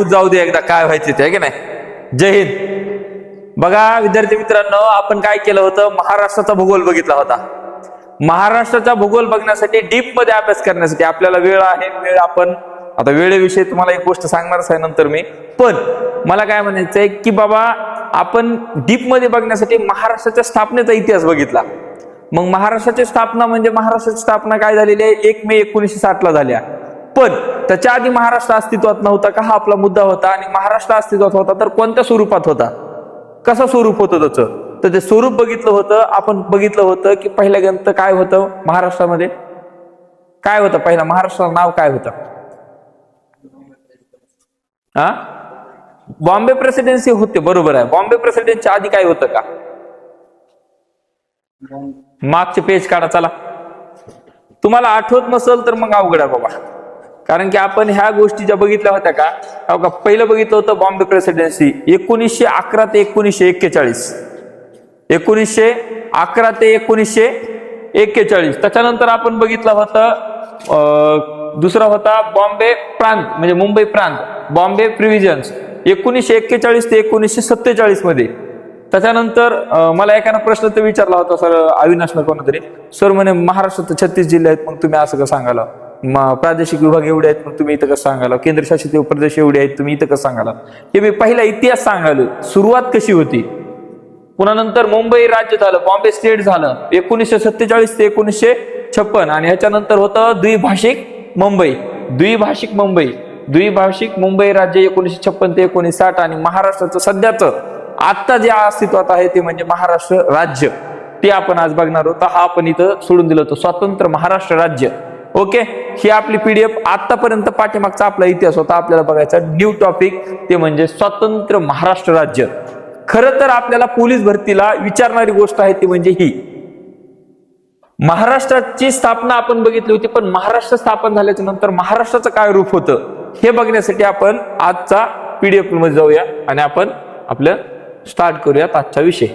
पाऊस जाऊ दे एकदा, काय व्हायचं ते, आहे की नाही. जय हिंद. बघा विद्यार्थी मित्रांनो, आपण काय केलं होतं, महाराष्ट्राचा भूगोल बघितला होता. महाराष्ट्राचा भूगोल बघण्यासाठी डीप मध्ये अभ्यास करण्यासाठी आपल्याला वेळ आहे. वेळ आपण आता वेळेविषयी तुम्हाला एक गोष्ट सांगणारच आहे नंतर मी. पण मला काय म्हणायचंय की बाबा आपण डीप मध्ये बघण्यासाठी महाराष्ट्राच्या स्थापनेचा इतिहास बघितला. मग महाराष्ट्राची स्थापना म्हणजे महाराष्ट्राची स्थापना काय झालेली आहे, 1 मे 1960 ला झाल्या. पण त्याच्या आधी महाराष्ट्र अस्तित्वात नव्हता का, हा आपला मुद्दा होता. आणि महाराष्ट्र अस्तित्वात होता तर कोणत्या स्वरूपात होता, कसं स्वरूप होतं त्याचं, तर ते स्वरूप बघितलं होतं. आपण बघितलं होतं की पहिल्या ग्रंथ काय होतं महाराष्ट्रामध्ये, काय होतं पहिला महाराष्ट्राचं नाव काय होतं. हा, बॉम्बे प्रेसिडेन्सी होते, बरोबर आहे. बॉम्बे प्रेसिडेन्सीच्या आधी काय होतं का, मागचे पेज काढा चला. तुम्हाला आठवत नसेल तर मग अवघड आहे बाबा, कारण की आपण ह्या गोष्टी ज्या बघितल्या होत्या का, पहिलं बघितलं होतं बॉम्बे प्रेसिडेन्सी 1911 ते 1941, 1911 ते 1941. त्याच्यानंतर आपण बघितलं होतं दुसरा होता बॉम्बे प्रांत म्हणजे मुंबई प्रांत, बॉम्बे प्रिव्हिजन्स 1941 ते 1947 मध्ये. त्याच्यानंतर मला एकानं प्रश्न तर विचारला होता सर, अविनाश कोणतरी सर म्हणे महाराष्ट्रात 36 जिल्हे आहेत, मग तुम्ही असं कसं सांगाला, प्रादेशिक विभाग एवढे आहेत मग तुम्ही इथं कसं सांगाला, केंद्रशासित प्रदेश एवढे आहेत तुम्ही इथं कसं सांगाला. हे मी पहिला इतिहास सांगालो, सुरुवात कशी होती. पुन्हा नंतर मुंबई राज्य झालं, बॉम्बे स्टेट झालं 1947 ते 1956. आणि ह्याच्यानंतर होतं द्विभाषिक मुंबई, द्विभाषिक मुंबई राज्य 1956 ते 1960. आणि महाराष्ट्राचं सध्याचं आता जे अस्तित्वात आहे ते म्हणजे महाराष्ट्र राज्य, ते आपण आज बघणार आहोत. हा आपण इथं सोडून दिलं होतं स्वतंत्र महाराष्ट्र राज्य. ओके, ही आपली पीडीएफ. आतापर्यंत पाठीमागचा आपला इतिहास होता, आपल्याला बघायचा न्यू टॉपिक ते म्हणजे स्वतंत्र महाराष्ट्र राज्य. खरं तर आपल्याला पोलीस भरतीला विचारणारी गोष्ट आहे ती म्हणजे ही महाराष्ट्राची स्थापना आपण बघितली होती, पण महाराष्ट्र स्थापन झाल्याच्या नंतर महाराष्ट्राचं काय रूप होतं हे बघण्यासाठी आपण आजचा पीडीएफ मध्ये जाऊया आणि आपण आपलं स्टार्ट करूयात आजचा विषय.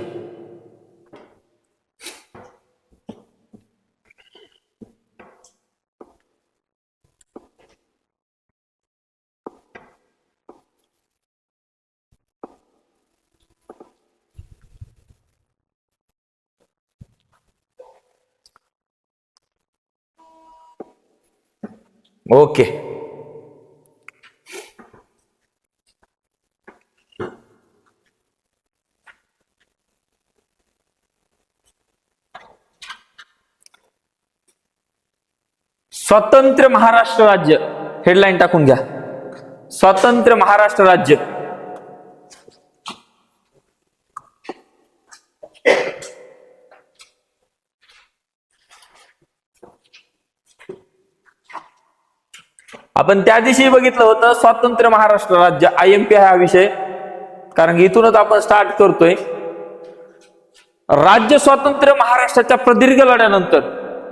ओके, स्वतंत्र महाराष्ट्र राज्य, हेडलाईन टाकून घ्या, स्वतंत्र महाराष्ट्र राज्य. आपण त्या दिवशी बघितलं होतं स्वतंत्र महाराष्ट्र राज्य, IMP हा विषय, कारण की इथूनच आपण स्टार्ट करतोय. राज्य स्वतंत्र महाराष्ट्राच्या प्रदीर्घ लढ्यानंतर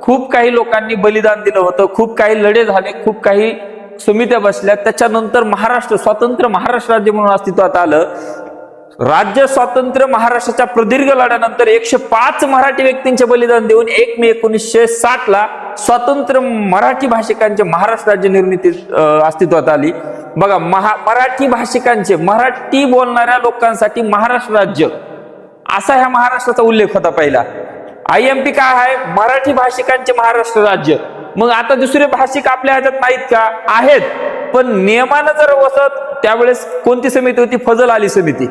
खूप काही लोकांनी बलिदान दिलं होतं, खूप काही लढे झाले, खूप काही समित्या बसल्या, त्याच्यानंतर महाराष्ट्र स्वतंत्र महाराष्ट्र राज्य म्हणून अस्तित्वात आलं. राज्य स्वतंत्र महाराष्ट्राच्या प्रदीर्घ लढ्यानंतर 105 मराठी व्यक्तींचे बलिदान देऊन 1 मे 1960 ला स्वतंत्र मराठी भाषिकांचे महाराष्ट्र राज्य निर्मिती अस्तित्वात आली. बघा, मराठी भाषिकांचे, मराठी बोलणाऱ्या लोकांसाठी महाराष्ट्र राज्य असा ह्या महाराष्ट्राचा उल्लेख होता पहिला. IMP काय आहे, मराठी भाषिकांचे महाराष्ट्र राज्य. मग आता दुसरे भाषिक आपल्या ह्याच्यात नाहीत का, आहेत, पण नियमानं जर वसत त्यावेळेस कोणती समिती होती, फजल अली समिती.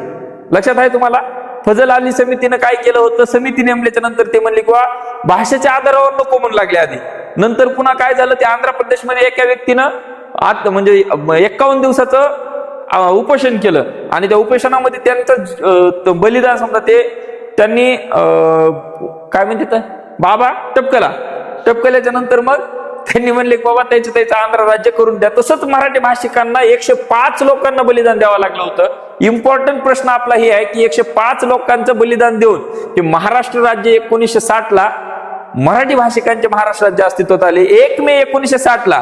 लक्षात आहे तुम्हाला, फजल अली समितीनं काय केलं होतं, समिती नेमल्याच्या नंतर ते म्हणले किंवा भाषेच्या आधारावर नको म्हणू लागले आधी. नंतर पुन्हा काय झालं, ते आंध्र प्रदेशमध्ये एका व्यक्तीनं म्हणजे 51 दिवसाचं उपोषण केलं आणि त्या उपोषणामध्ये त्यांचं बलिदान समजा ते त्यांनी काय म्हणते बाबा टपकल्याच्या नंतर मग त्यांनी म्हणले बाबा त्याचं आंध्र राज्य करून द्या. तसंच मराठी भाषिकांना 105 लोकांना बलिदान द्यावं लागलं होतं. इम्पॉर्टंट प्रश्न आपला हे आहे की 105 लोकांचं बलिदान देऊन हे महाराष्ट्र राज्य 1960 ला मराठी भाषिकांचे महाराष्ट्र राज्य अस्तित्वात आले. 1 मे 1960 ला,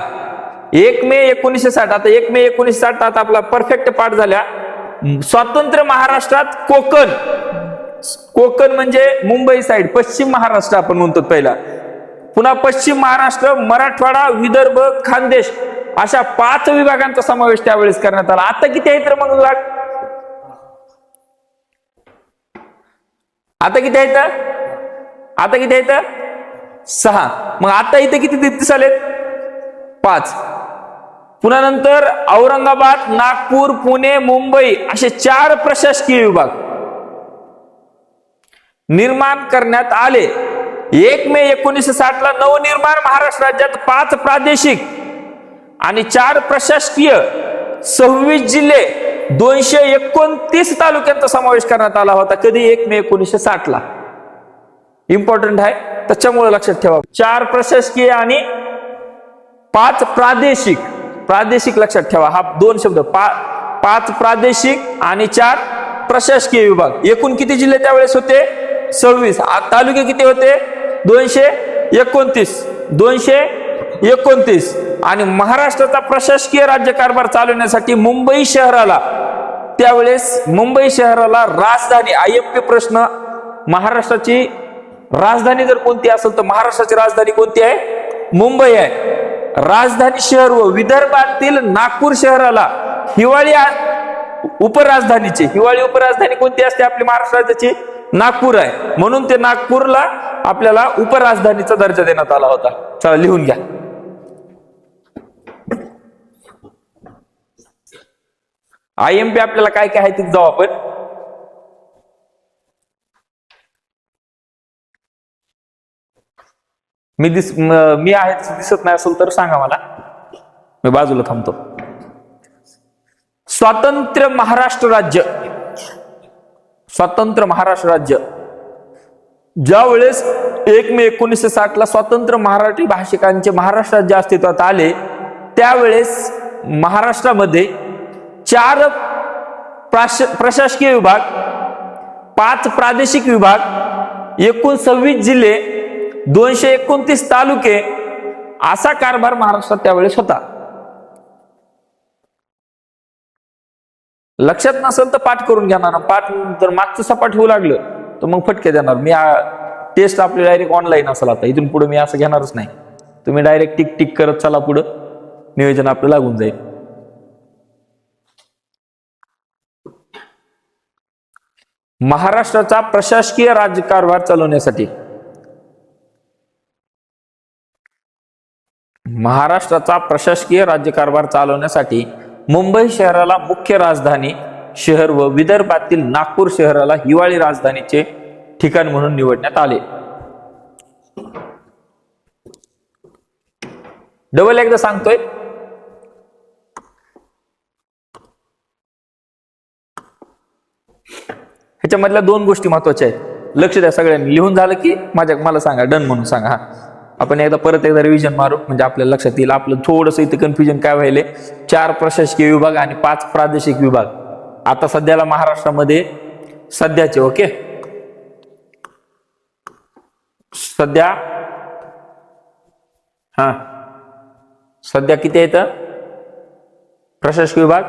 1 मे 1960. आता 1 मे 1960 आता आपला परफेक्ट पाठ झाल्या. स्वतंत्र महाराष्ट्रात कोकण म्हणजे मुंबई साइड, पश्चिम महाराष्ट्र आपण म्हणतो पहिला. पुन्हा पश्चिम महाराष्ट्र, मराठवाडा, विदर्भ, खानदेश अशा 5 विभागांचा समावेश त्यावेळेस करण्यात आला. आता किती आहेत तर मग विभाग? आता किती आहेत? आता किती आहेत? 6. मग आता इथे किती दिसालेत? 5. पुन्हा नंतर औरंगाबाद, नागपूर, पुणे, मुंबई असे 4 प्रशासकीय विभाग निर्माण करण्यात आले. 1 मे 1960 ला नवनिर्माण महाराष्ट्र राज्यात 5 प्रादेशिक आणि 4 प्रशासकीय, 26 जिल्हे, 229 तालुक्यांचा समावेश करण्यात आला होता. कधी? 1 मे 1960 ला. इम्पॉर्टंट आहे, त्याच्यामुळे लक्षात ठेवा. 4 प्रशासकीय आणि 5 प्रादेशिक. प्रादेशिक लक्षात ठेवा, हा 2 शब्द. 5 प्रादेशिक आणि 4 प्रशासकीय विभाग. एकूण किती जिल्हे त्यावेळेस होते? 26. तालुके किती होते? 229. 229. आणि महाराष्ट्राचा प्रशासकीय राज्यकारभार चालवण्यासाठी मुंबई शहराला, त्यावेळेस मुंबई शहराला राजधानी, IMP प्रश्न, महाराष्ट्राची राजधानी जर कोणती असेल तर महाराष्ट्राची राजधानी कोणती आहे? मुंबई आहे. राजधानी शहर व विदर्भातील नागपूर शहराला हिवाळी उपराजधानीची, हिवाळी उपराजधानी कोणती असते आपली महाराष्ट्र राज्याची? नागपूर आहे. म्हणून ते नागपूरला आपल्याला उपराजधानीचा दर्जा देण्यात आला होता. चला लिहून घ्या. IMP आपल्याला काय काय आहे तिथे जाऊ आपण. मी आहे तसं दिसत नाही असेल तर सांगा मला, मी बाजूला थांबतो. स्वातंत्र्य महाराष्ट्र राज्य, स्वातंत्र्य महाराष्ट्र राज्य ज्या वेळेस 1 मे 1960 ला स्वतंत्र मराठी भाषिकांचे महाराष्ट्र राज्य अस्तित्वात आले, त्यावेळेस महाराष्ट्रामध्ये 4 प्रशासकीय विभाग, 5 प्रादेशिक विभाग, एकूण 26 जिल्हे, 229 तालुके असा कारभार महाराष्ट्रात त्यावेळेस होता. लक्षात नसेल तर पाठ करून घेणार. पाठ तर मागचं सपाट होऊ लागलं तर मग फटके देणार. मी टेस्ट आपली डायरेक्ट ऑनलाईन असेल आता, इथून पुढे मी असं घेणारच नाही. तुम्ही डायरेक्ट टिक टिक करत चला पुढं, नियोजन आपलं लागून जाईल. महाराष्ट्राचा प्रशासकीय राज्यकारभार चालवण्यासाठी, महाराष्ट्राचा प्रशासकीय राज्यकारभार चालवण्यासाठी मुंबई शहराला मुख्य राजधानी शहर व विदर्भातील नागपूर शहराला हिवाळी राजधानीचे ठिकाण म्हणून निवडण्यात आले. डबल एकदा सांगतोय. ह्याच्यामधल्या 2 गोष्टी महत्वाच्या आहेत, लक्ष द्या सगळ्यांनी. लिहून झालं की मला सांगा, डन म्हणून सांगा. हा, आपण परत एकदा रिव्हिजन मारू म्हणजे आपल्याला लक्षात येईल. आपलं थोडंसं इथे कन्फ्युजन काय व्हायले, 4 प्रशासकीय विभाग आणि 5 प्रादेशिक विभाग आता सध्याला महाराष्ट्रामध्ये सध्याचे. ओके, सध्या सध्या किती आहेत प्रशासकीय विभाग?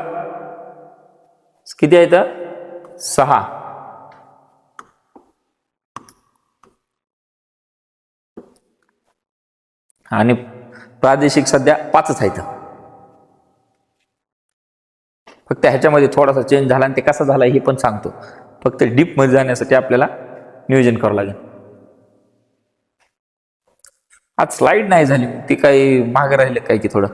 किती आहेत? 6. आणि प्रादेशिक सध्या 5च आहेत. फक्त ह्याच्यामध्ये थोडासा चेंज झाला आणि ते कसा झाला हे पण सांगतो. फक्त डीप मध्ये जाण्यासाठी आपल्याला नियोजन करावं लागेल. आज स्लाइड नाही झाली, ती काही मागे राहिले काय की थोडं.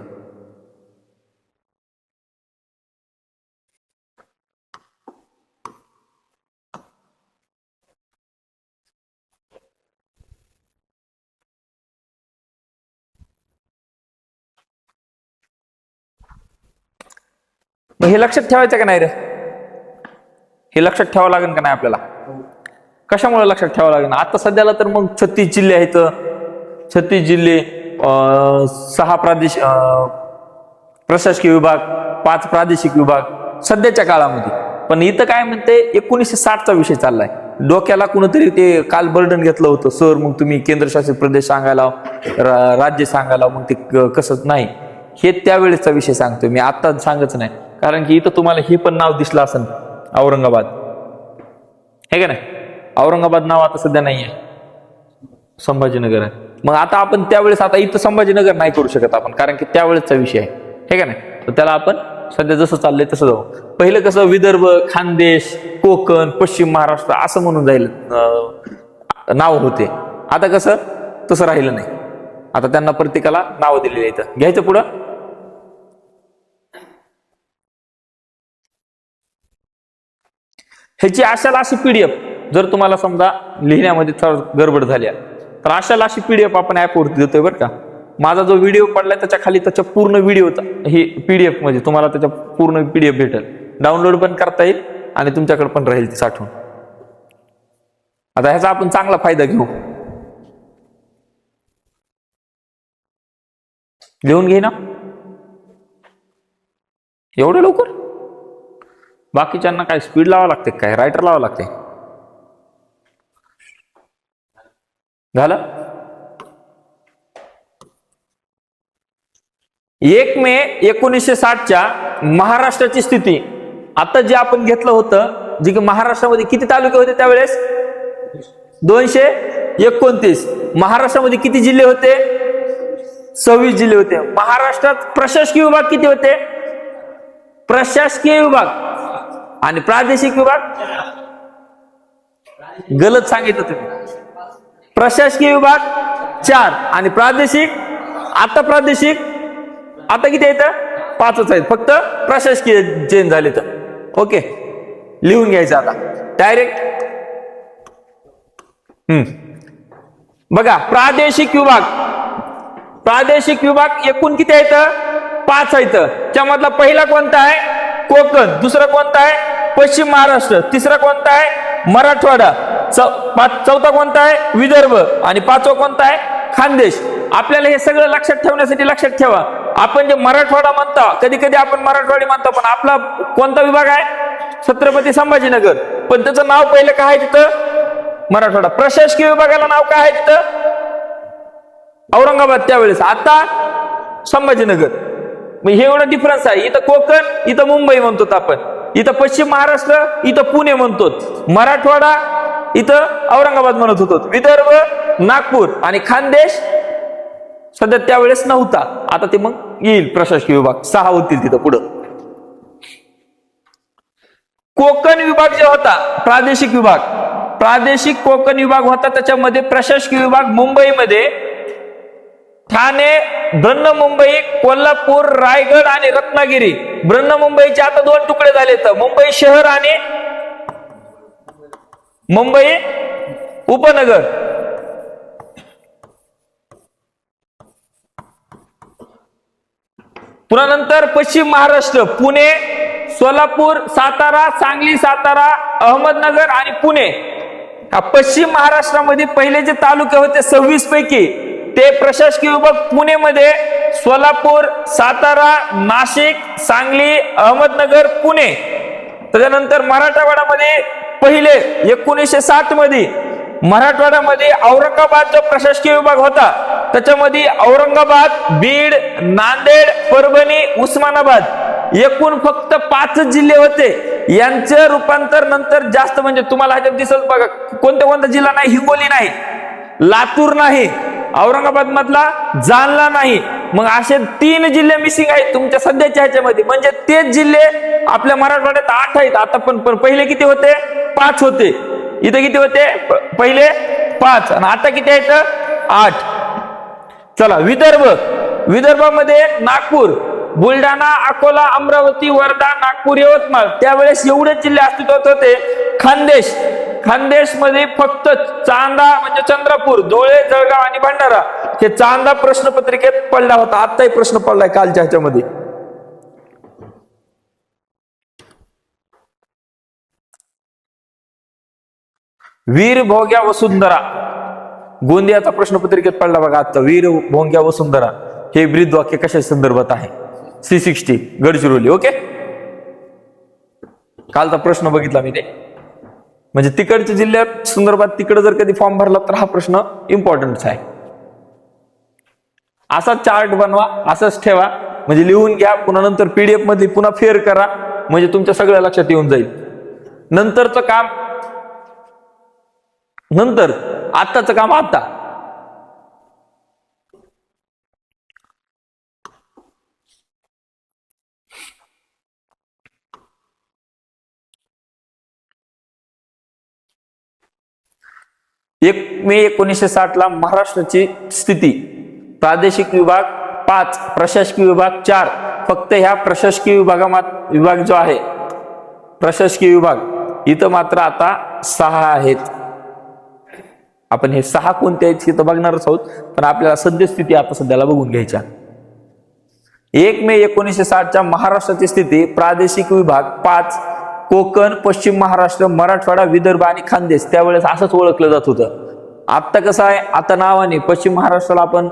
मग हे लक्षात ठेवायचं का नाही रे? हे लक्षात ठेवावं लागेल का नाही आपल्याला? कशामुळे लक्षात ठेवावं लागेल? आता सध्याला तर मग 36 जिल्हे आहेत. 36 जिल्हे, 6 प्रशासकीय विभाग, 5 प्रादेशिक विभाग सध्याच्या काळामध्ये. पण इथं काय म्हणते, 1960चा विषय चाललाय. डोक्याला कुणीतरी ते काल बर्डन घेतलं होतं, सर मग तुम्ही केंद्रशासित प्रदेश सांगायला, राज्य सांगायला, मग ते कसं नाही. हे त्यावेळेसचा विषय सांगतोय मी, आता सांगच नाही. कारण की इथं तुम्हाला हे पण नाव दिसलं असेल, औरंगाबाद, हे का नाही? औरंगाबाद नाव आता सध्या नाहीये, संभाजीनगर आहे. मग आता आपण त्यावेळेस, आता इथं संभाजीनगर नाही करू शकत आपण, कारण की त्यावेळेसचा विषय आहे. हे का नाही. तर त्याला आपण सध्या जसं चाललंय तसं जाऊ. पहिलं कसं विदर्भ, खानदेश, कोकण, पश्चिम महाराष्ट्र असं म्हणून जाईल नाव होते. आता कसं तसं राहिलं नाही. आता त्यांना प्रत्येकाला नाव दिलेली इथं. घ्यायचं पुढं. ह्याची अशाला अशी पीडीएफ जर तुम्हाला समजा लिहिण्यामध्ये गडबड झाल्या तर अशाला अशी पीडीएफ आपण ऍपवरती देतोय बरं का. माझा जो व्हिडिओ पडलाय त्याच्या खाली त्याच्या पूर्ण व्हिडिओचा ही पीडीएफ मध्ये तुम्हाला त्याच्या पूर्ण पीडीएफ भेटेल. डाउनलोड पण करता येईल आणि तुमच्याकडे पण राहील ती साठवून. आता ह्याचा आपण चांगला फायदा घेऊ. लिहून घे ना एवढं लवकर. बाकीच्यांना काय स्पीड लावावं लागते काय रायटर लावावं लागते. झालं. 1 मे 1960च्या महाराष्ट्राची स्थिती. आता जे आपण घेतलं होतं जे की महाराष्ट्रामध्ये किती तालुके होते त्यावेळेस 229. महाराष्ट्रामध्ये किती जिल्हे होते 26 जिल्हे होते. महाराष्ट्रात प्रशासकीय विभाग किती होते. प्रशासकीय विभाग आणि प्रादेशिक विभाग गलत सांगितलं तुम्ही. प्रशासकीय विभाग 4 आणि प्रादेशिक आता किती आहेत 5च आहेत. फक्त प्रशासकीय चेंज झाले तर. ओके लिहून घ्यायचं आता डायरेक्ट. बघा प्रादेशिक विभाग एकूण किती आहेत 5 आहेत. त्यामधला पहिला कोणता आहे कोकण. दुसरा कोणता आहे पश्चिम महाराष्ट्र. तिसरा कोणता आहे मराठवाडा. चौथा कोणता आहे विदर्भ आणि 5वा कोणता आहे खानदेश. आपल्याला हे सगळं लक्षात ठेवण्यासाठी लक्षात ठेवा आपण जे मराठवाडा म्हणता कधी कधी आपण मराठवाडी म्हणतो पण आपला कोणता विभाग आहे छत्रपती संभाजीनगर. पण त्याचं नाव पहिलं काय आहे तिथं मराठवाडा. प्रशासकीय विभागाला नाव काय आहे तिथं औरंगाबाद त्यावेळेस. आता संभाजीनगर. हे एवढा डिफरन्स आहे. इथं कोकण इथं मुंबई म्हणतो आपण. इथं पश्चिम महाराष्ट्र इथं पुणे म्हणतो. मराठवाडा इथं औरंगाबाद म्हणत होतो. विदर्भ नागपूर आणि खानदेश सध्या त्यावेळेस नव्हता. आता ते मग येईल प्रशासकीय विभाग 6 होतील तिथं पुढं. कोकण विभाग जे होता प्रादेशिक कोकण विभाग होता. त्याच्यामध्ये प्रशासकीय विभाग मुंबईमध्ये ठाणे बृहन्मुंबई कोल्हापूर रायगड आणि रत्नागिरी. बृहन्मुंबईचे आता 2 तुकडे झाले तर मुंबई शहर आणि मुंबई उपनगर. पुन्हा नंतर पश्चिम महाराष्ट्र पुणे सोलापूर सातारा सांगली सातारा अहमदनगर आणि पुणे. पश्चिम महाराष्ट्रामध्ये पहिले जे तालुके होते 26 पैकी ते प्रशासकीय विभाग पुणेमध्ये सोलापूर सातारा नाशिक सांगली अहमदनगर पुणे. त्याच्यानंतर मराठवाड्यामध्ये पहिले 1960 मध्ये मराठवाड्यामध्ये औरंगाबाद जो प्रशासकीय विभाग होता त्याच्यामध्ये औरंगाबाद बीड नांदेड परभणी उस्मानाबाद एकूण फक्त 5 जिल्हे होते. यांचं रूपांतर नंतर जास्त म्हणजे तुम्हाला ह्याच्यात दिसत बघा कोणता जिल्हा नाही. हिंगोली नाही लातूर नाही औरंगाबाद मधला जालना नाही. मग असे 3 जिल्हे मिसिंग आहेत तुमच्या सध्याच्या ह्याच्यामध्ये. म्हणजे तेच जिल्हे आपल्या मराठवाड्यात 8 आहेत आता. पण पहिले किती होते 5 होते. इथे किती होते पहिले 5 आणि आता किती आहेत 8. चला विदर्भामध्ये नागपूर बुलढाणा अकोला अमरावती वर्धा नागपूर यवतमाळ त्यावेळेस एवढे जिल्हे अस्तित्वात होते. खानदेश मध्ये फक्त चांदा म्हणजे चंद्रपूर धुळे जळगाव आणि भंडारा. हे चांदा प्रश्नपत्रिकेत पडला होता. आताही प्रश्न पडलाय कालच्या ह्याच्यामध्ये. वीर भोग्या वसुंधरा गोंदियाचा प्रश्नपत्रिकेत पडला बघा आता. वीर भोंग्या वसुंधरा हे ब्रीद वाक्य कशा संदर्भात आहे. C60 गडचिरोली. ओके कालचा प्रश्न बघितला मी ते. म्हणजे तिकडच्या जिल्ह्यात संदर्भात तिकडे जर कधी फॉर्म भरला तर हा प्रश्न इम्पॉर्टंट आहे. असा चार्ट बनवा असंच ठेवा म्हणजे लिहून घ्या. पुन्हा नंतर पीडीएफ मध्ये पुन्हा फेअर करा म्हणजे तुमच्या सगळ्या लक्षात येऊन जाईल. नंतरचं काम नंतर आत्ताचं काम आता. 1 मे 1960 ला महाराष्ट्राची स्थिती, प्रादेशिक विभाग 5, प्रशासकीय विभाग 4. फक्त ह्या प्रशासकीय विभाग जो आहे, प्रशासकीय विभाग इथं मात्र आता 6 आहेत. आपण हे 6 कोणते आहेत हे तर बघणारच आहोत, पण आपल्याला सद्यस्थिती आता सध्याला बघून घ्यायच्या. 1 मे 1960 महाराष्ट्राची स्थिती, प्रादेशिक विभाग 5, कोकण, पश्चिम महाराष्ट्र, मराठवाडा, विदर्भ आणि खानदेश. त्यावेळेस असंच ओळखलं जात होतं. आता कसं आहे, आता नावाने पश्चिम महाराष्ट्राला आपण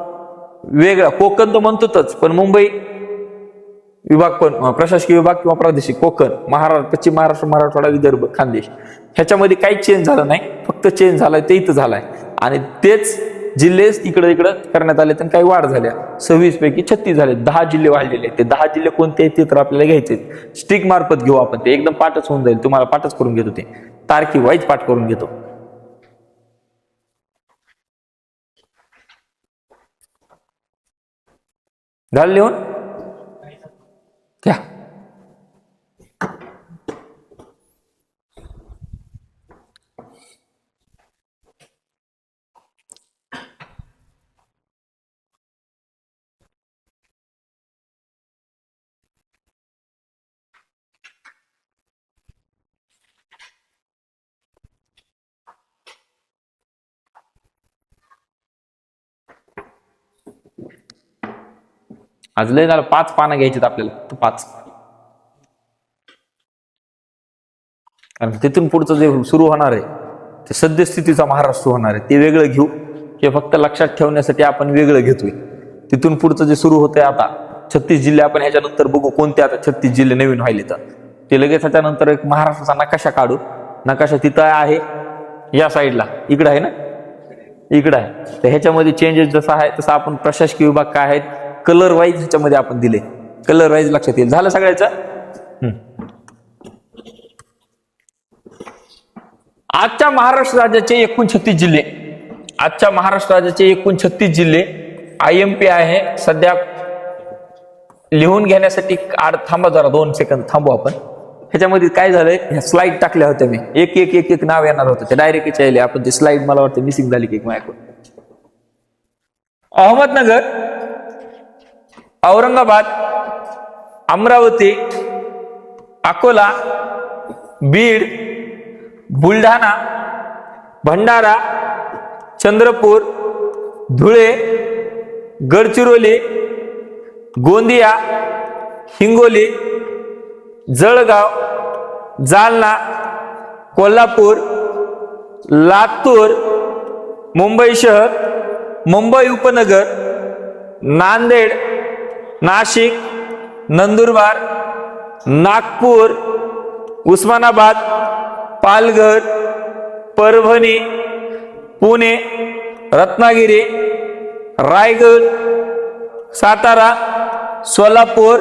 वेगळा, कोकण तर म्हणतोच, पण मुंबई विभाग पण प्रशासकीय विभाग किंवा प्रादेशिक कोकण, पश्चिम महाराष्ट्र, मराठवाडा, विदर्भ, खानदेश, ह्याच्यामध्ये काही चेंज झालं नाही. फक्त चेंज झालाय ते इथं झालाय आणि तेच जिल्हे इकडे करण्यात आले, तर काही वाढ झाल्या. 26 पैकी 36 झाले, 10 जिल्हे वाढलेले. ते 10 जिल्हे कोणते आहेत ते तर आपल्याला घ्यायचे. स्टिक मार्फत घेऊ आपण, ते एकदम पाठच होऊन जाईल. तुम्हाला पाठच करून घेतो, ते तारखी वाईज पाठ करून घेतो. झालं लिहून घ्या. आज लय झालं, 5 पानं घ्यायची आपल्याला, 5. कारण तिथून पुढचं जे सुरू होणार आहे ते सद्यस्थितीचा महाराष्ट्र होणार आहे, ते वेगळं घेऊ. हे फक्त लक्षात ठेवण्यासाठी आपण वेगळं घेतोय. तिथून पुढचं जे सुरू होतंय आता 36 जिल्हे, आपण ह्याच्यानंतर बघू कोणते आता 36 जिल्हे नवीन व्हायले, तर ते लगेच त्याच्यानंतर एक महाराष्ट्राचा नकाशा काढू. नकाशा तिथं आहे, या साईडला इकडं आहे ना, इकडं आहे. तर ह्याच्यामध्ये चेंजेस जसा आहे तसा आपण प्रशासकीय विभाग काय आहेत कलर वाईज ह्याच्यामध्ये आपण दिले, कलर वाईज लक्षात येईल. झालं सगळ्याचं. आजच्या महाराष्ट्र राज्याचे एकूण 36 जिल्हे, आजच्या महाराष्ट्र राज्याचे एकूण 36 जिल्हे IMP आहे. सध्या लिहून घेण्यासाठी थांबा जरा 2 सेकंद थांबू आपण. ह्याच्यामध्ये काय झालंय, ह्या स्लाइड टाकल्या होत्या मी, एक नाव येणार होतं, ते डायरेक्ट यायले. आपण ते स्लाइड मला वाटतं मिसिंग झाली की माझ्याकडून. अहमदनगर, औरंगाबाद, अमरावती, अकोला, बीड, बुलढाणा, भंडारा, चंद्रपूर, धुळे, गडचिरोली, गोंदिया, हिंगोली, जळगाव, जालना, कोल्हापूर, लातूर, मुंबई शहर, मुंबई उपनगर, नांदेड, नाशिक, नंदुरबार, नागपूर, उस्मानाबाद, पालघर, परभणी, पुणे, रत्नागिरी, रायगड, सातारा, सोलापूर,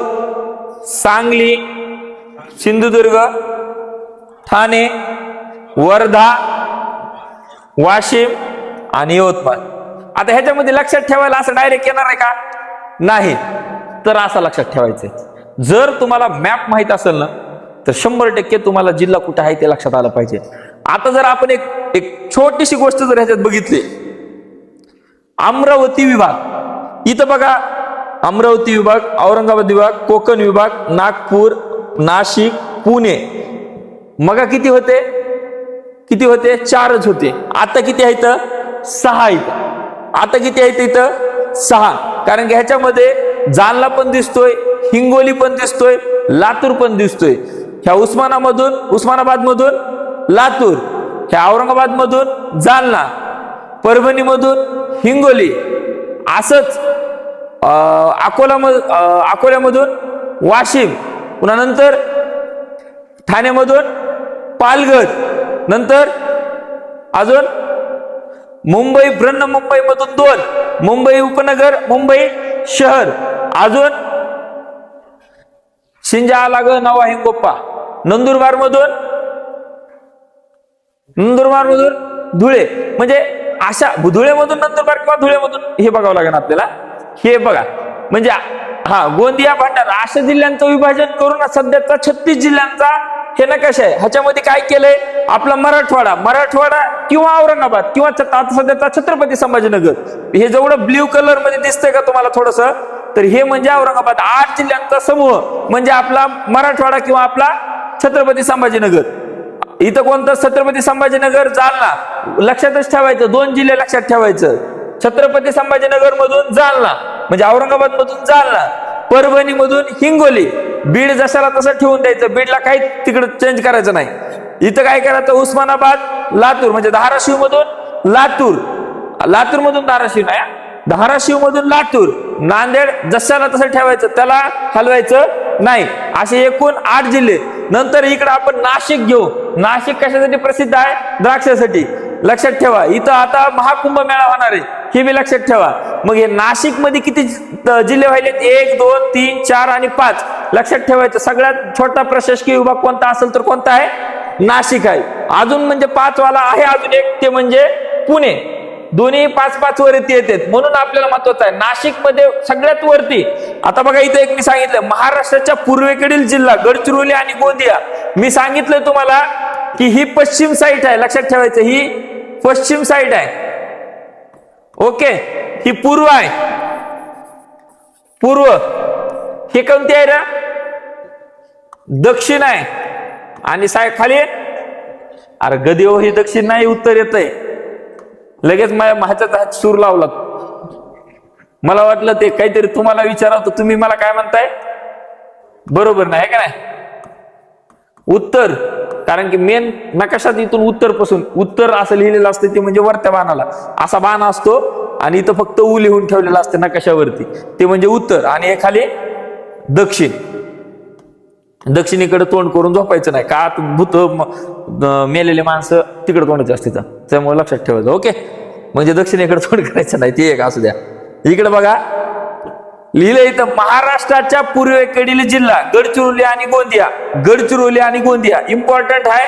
सांगली, सिंधुदुर्ग, ठाणे, वर्धा, वाशिम आणि यवतमाळ. आता ह्याच्यामध्ये लक्षात ठेवायला असं डायरेक्ट येणार आहे का? नाही. तर असं लक्षात ठेवायचंय. जर तुम्हाला मॅप माहित असेल ना तर 100% तुम्हाला जिल्हा कुठे आहे ते लक्षात आलं पाहिजे. आता जर आपण एक छोटीशी गोष्ट जर ह्याच्यात बघितली, अमरावती विभाग, इथं बघा अमरावती विभाग, औरंगाबाद विभाग, कोकण विभाग, नागपूर, नाशिक, पुणे. मग किती होते? 4च होते. आता किती आहेत? 6 आहेत. आता किती आहेत इथं? 6. कारण की ह्याच्यामध्ये जालना पण दिसतोय, हिंगोली पण दिसतोय, लातूर पण दिसतोय. ह्या उस्मानाबाद मधून लातूर, ह्या औरंगाबाद मधून जालना, परभणी मधून हिंगोली, असंच अकोल्यामधून वाशिम, पुन्हा नंतर ठाण्यामधून पालघर, नंतर अजून मुंबई, बृहन्मुंबई मधून 2, मुंबई उपनगर, मुंबई शहर, अजून शिंजा आलाग, नवा हिंगोप्पा, नंदुरबार मधून धुळे. म्हणजे अशा धुळेमधून नंदुरबार किंवा धुळेमधून हे बघावं लागेल आपल्याला. हे बघा, म्हणजे गोंदिया, भंडारा अशा जिल्ह्यांचं विभाजन करून सध्याचा 36 जिल्ह्यांचा हे नकाशा आहे, ह्याच्यामध्ये काय केलंय आपला मराठवाडा किंवा औरंगाबाद किंवा आता सध्याचा छत्रपती संभाजीनगर, हे जेवढं ब्ल्यू कलर मध्ये दिसतंय का तुम्हाला थोडस, तर हे म्हणजे औरंगाबाद. 8 जिल्ह्यांचा समूह म्हणजे आपला मराठवाडा किंवा आपला छत्रपती संभाजीनगर. इथं कोणतं छत्रपती संभाजीनगर, जालना, लक्षातच ठेवायचं, 2 जिल्हे लक्षात ठेवायचं. छत्रपती संभाजीनगर मधून जालना म्हणजे औरंगाबाद मधून जालना, परभणी मधून हिंगोली, बीड जशाला तसं ठेवून द्यायचं, बीडला काही तिकडे चेंज करायचं नाही. इथं काय करायचं, उस्मानाबाद, लातूर म्हणजे धाराशिव मधून लातूर मधून धाराशिव नाही, धाराशिव मधून लातूर, नांदेड जशाला तसं ठेवायचं, त्याला हलवायचं नाही. असे एकूण 8 जिल्हे. नंतर इकडे आपण नाशिक घेऊ. नाशिक कशासाठी प्रसिद्ध आहे, द्राक्षासाठी. लक्षात ठेवा, इथं आता महाकुंभ मेळा होणार आहे, हे बी लक्षात ठेवा. मग हे नाशिक मध्ये किती जिल्हे व्हायलेत, 1 2 3 4 आणि 5 लक्षात ठेवायचं. सगळ्यात छोटा प्रशासकीय विभाग कोणता असेल तर कोणता आहे, नाशिक आहे. अजून म्हणजे 5 वाला आहे अजून एक, ते म्हणजे पुणे. दोन्ही 5-5 वरती येतात, म्हणून आपल्याला महत्वाचं आहे नाशिक मध्ये सगळ्यात वरती. आता बघा इथे एक मी सांगितलं, महाराष्ट्राच्या पूर्वेकडील जिल्हा गडचिरोली आणि गोंदिया. मी सांगितलं तुम्हाला की ही पश्चिम साईड आहे, लक्षात ठेवायचं, ही पश्चिम साईड आहे. ओके, ही पूर्व आहे. पूर्व हे कोणती आहे रे, दक्षिण आहे. आणि खाली, अरे गदेव, ही दक्षिण नाही, उत्तर येत आहे. लगेच माझ्या ह्याच्यात सूर लावला. मला वाटलं ते काहीतरी तुम्हाला विचारावं, तुम्ही मला काय म्हणताय, बरोबर नाही का नाही. उत्तर, कारण की मेन नकाशात इथून उत्तर पासून उत्तर असं लिहिलेलं असतं, ते म्हणजे वरत्या बाणाला असा बाण असतो आणि इथं फक्त ऊ लिहून ठेवलेलं असतं नकाशावरती, ते म्हणजे उत्तर. आणि हे खाली दक्षिण. दक्षिणेकडे तोंड करून झोपायचं नाही, का भूत मेलेले माणसं तिकडे तोंडाचे असते, त्यामुळे लक्षात ठेवायचं. ओके, म्हणजे दक्षिणेकडे तोंड करायचं नाही, ते एक असू द्या. इकडे बघा लिहिलं इथं, महाराष्ट्राच्या पूर्वेकडील जिल्हा गडचिरोली आणि गोंदिया. इम्पॉर्टंट आहे,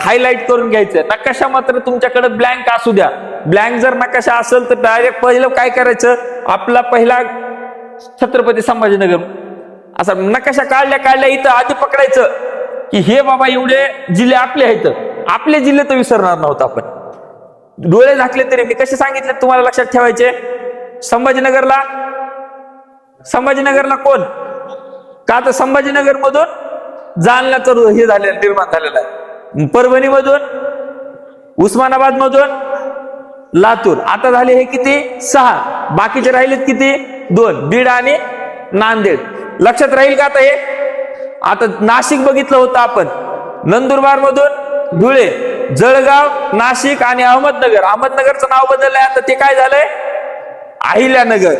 हायलाइट करून घ्यायचं. नकाशा मात्र तुमच्याकडे ब्लँक असू द्या. ब्लँक जर नकाशा असेल तर डायरेक्ट पहिलं काय करायचं, आपला पहिला छत्रपती संभाजीनगर असा नकाशा काढल्या इथं आधी पकडायचं की हे बाबा एवढे जिल्हे आपले आहेत. आपले जिल्हे तर विसरणार नव्हतं आपण, डोळे झाकले तरी. मी कसे सांगितले तुम्हाला लक्षात ठेवायचे, संभाजीनगरला कोण, का तर संभाजीनगर मधून जालन्याचं हे झालेलं, निर्माण झालेलं आहे. परभणी मधून, उस्मानाबाद मधून लातूर. आता झाले हे किती, 6. बाकीचे राहिलेत किती, 2, बीड आणि नांदेड. लक्षात राहील का आता हे. आता नाशिक बघितलं होतं आपण, नंदुरबार मधून धुळे, जळगाव, नाशिक आणि अहमदनगरचं नाव बदललंय आता, ते काय झालंय, अहिल्यानगर.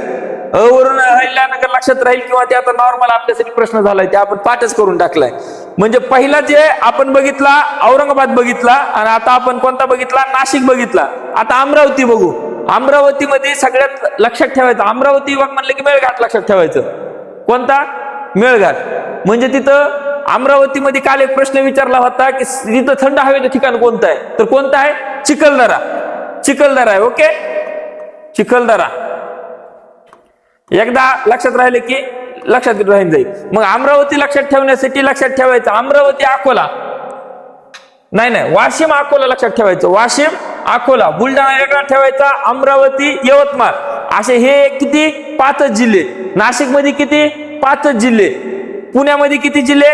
वरून अहिल्यानगर लक्षात राहील, किंवा ते आता नॉर्मल आपल्यासाठी प्रश्न झालाय, ते आपण पाठच करून टाकलाय. म्हणजे पहिला जे आपण बघितला औरंगाबाद बघितला, आणि आता आपण कोणता बघितला, नाशिक बघितला. आता अमरावती बघू. अमरावतीमध्ये सगळ्यात लक्षात ठेवायचं, अमरावती विभाग म्हणलं की मेळघाट लक्षात ठेवायचं. कोणता, मेळघाट. म्हणजे तिथं अमरावतीमध्ये काल एक प्रश्न विचारला होता की तिथं थंड हवेचं ठिकाण कोणतं आहे, तर कोणतं आहे, चिखलदरा आहे. ओके, चिखलदरा एकदा लक्षात राहिले की लक्षात राहीन जाईल. मग अमरावती लक्षात ठेवण्यासाठी लक्षात ठेवायचं, अमरावती अकोला नाही, वाशिम अकोला लक्षात ठेवायचं. वाशिम अकोला. बुलढाणा वेगळा ठेवायचा, अमरावती यवतमाळ. असे हे किती, 5 जिल्हे. नाशिक मध्ये किती, 5 जिल्हे. पुण्यामध्ये किती जिल्हे,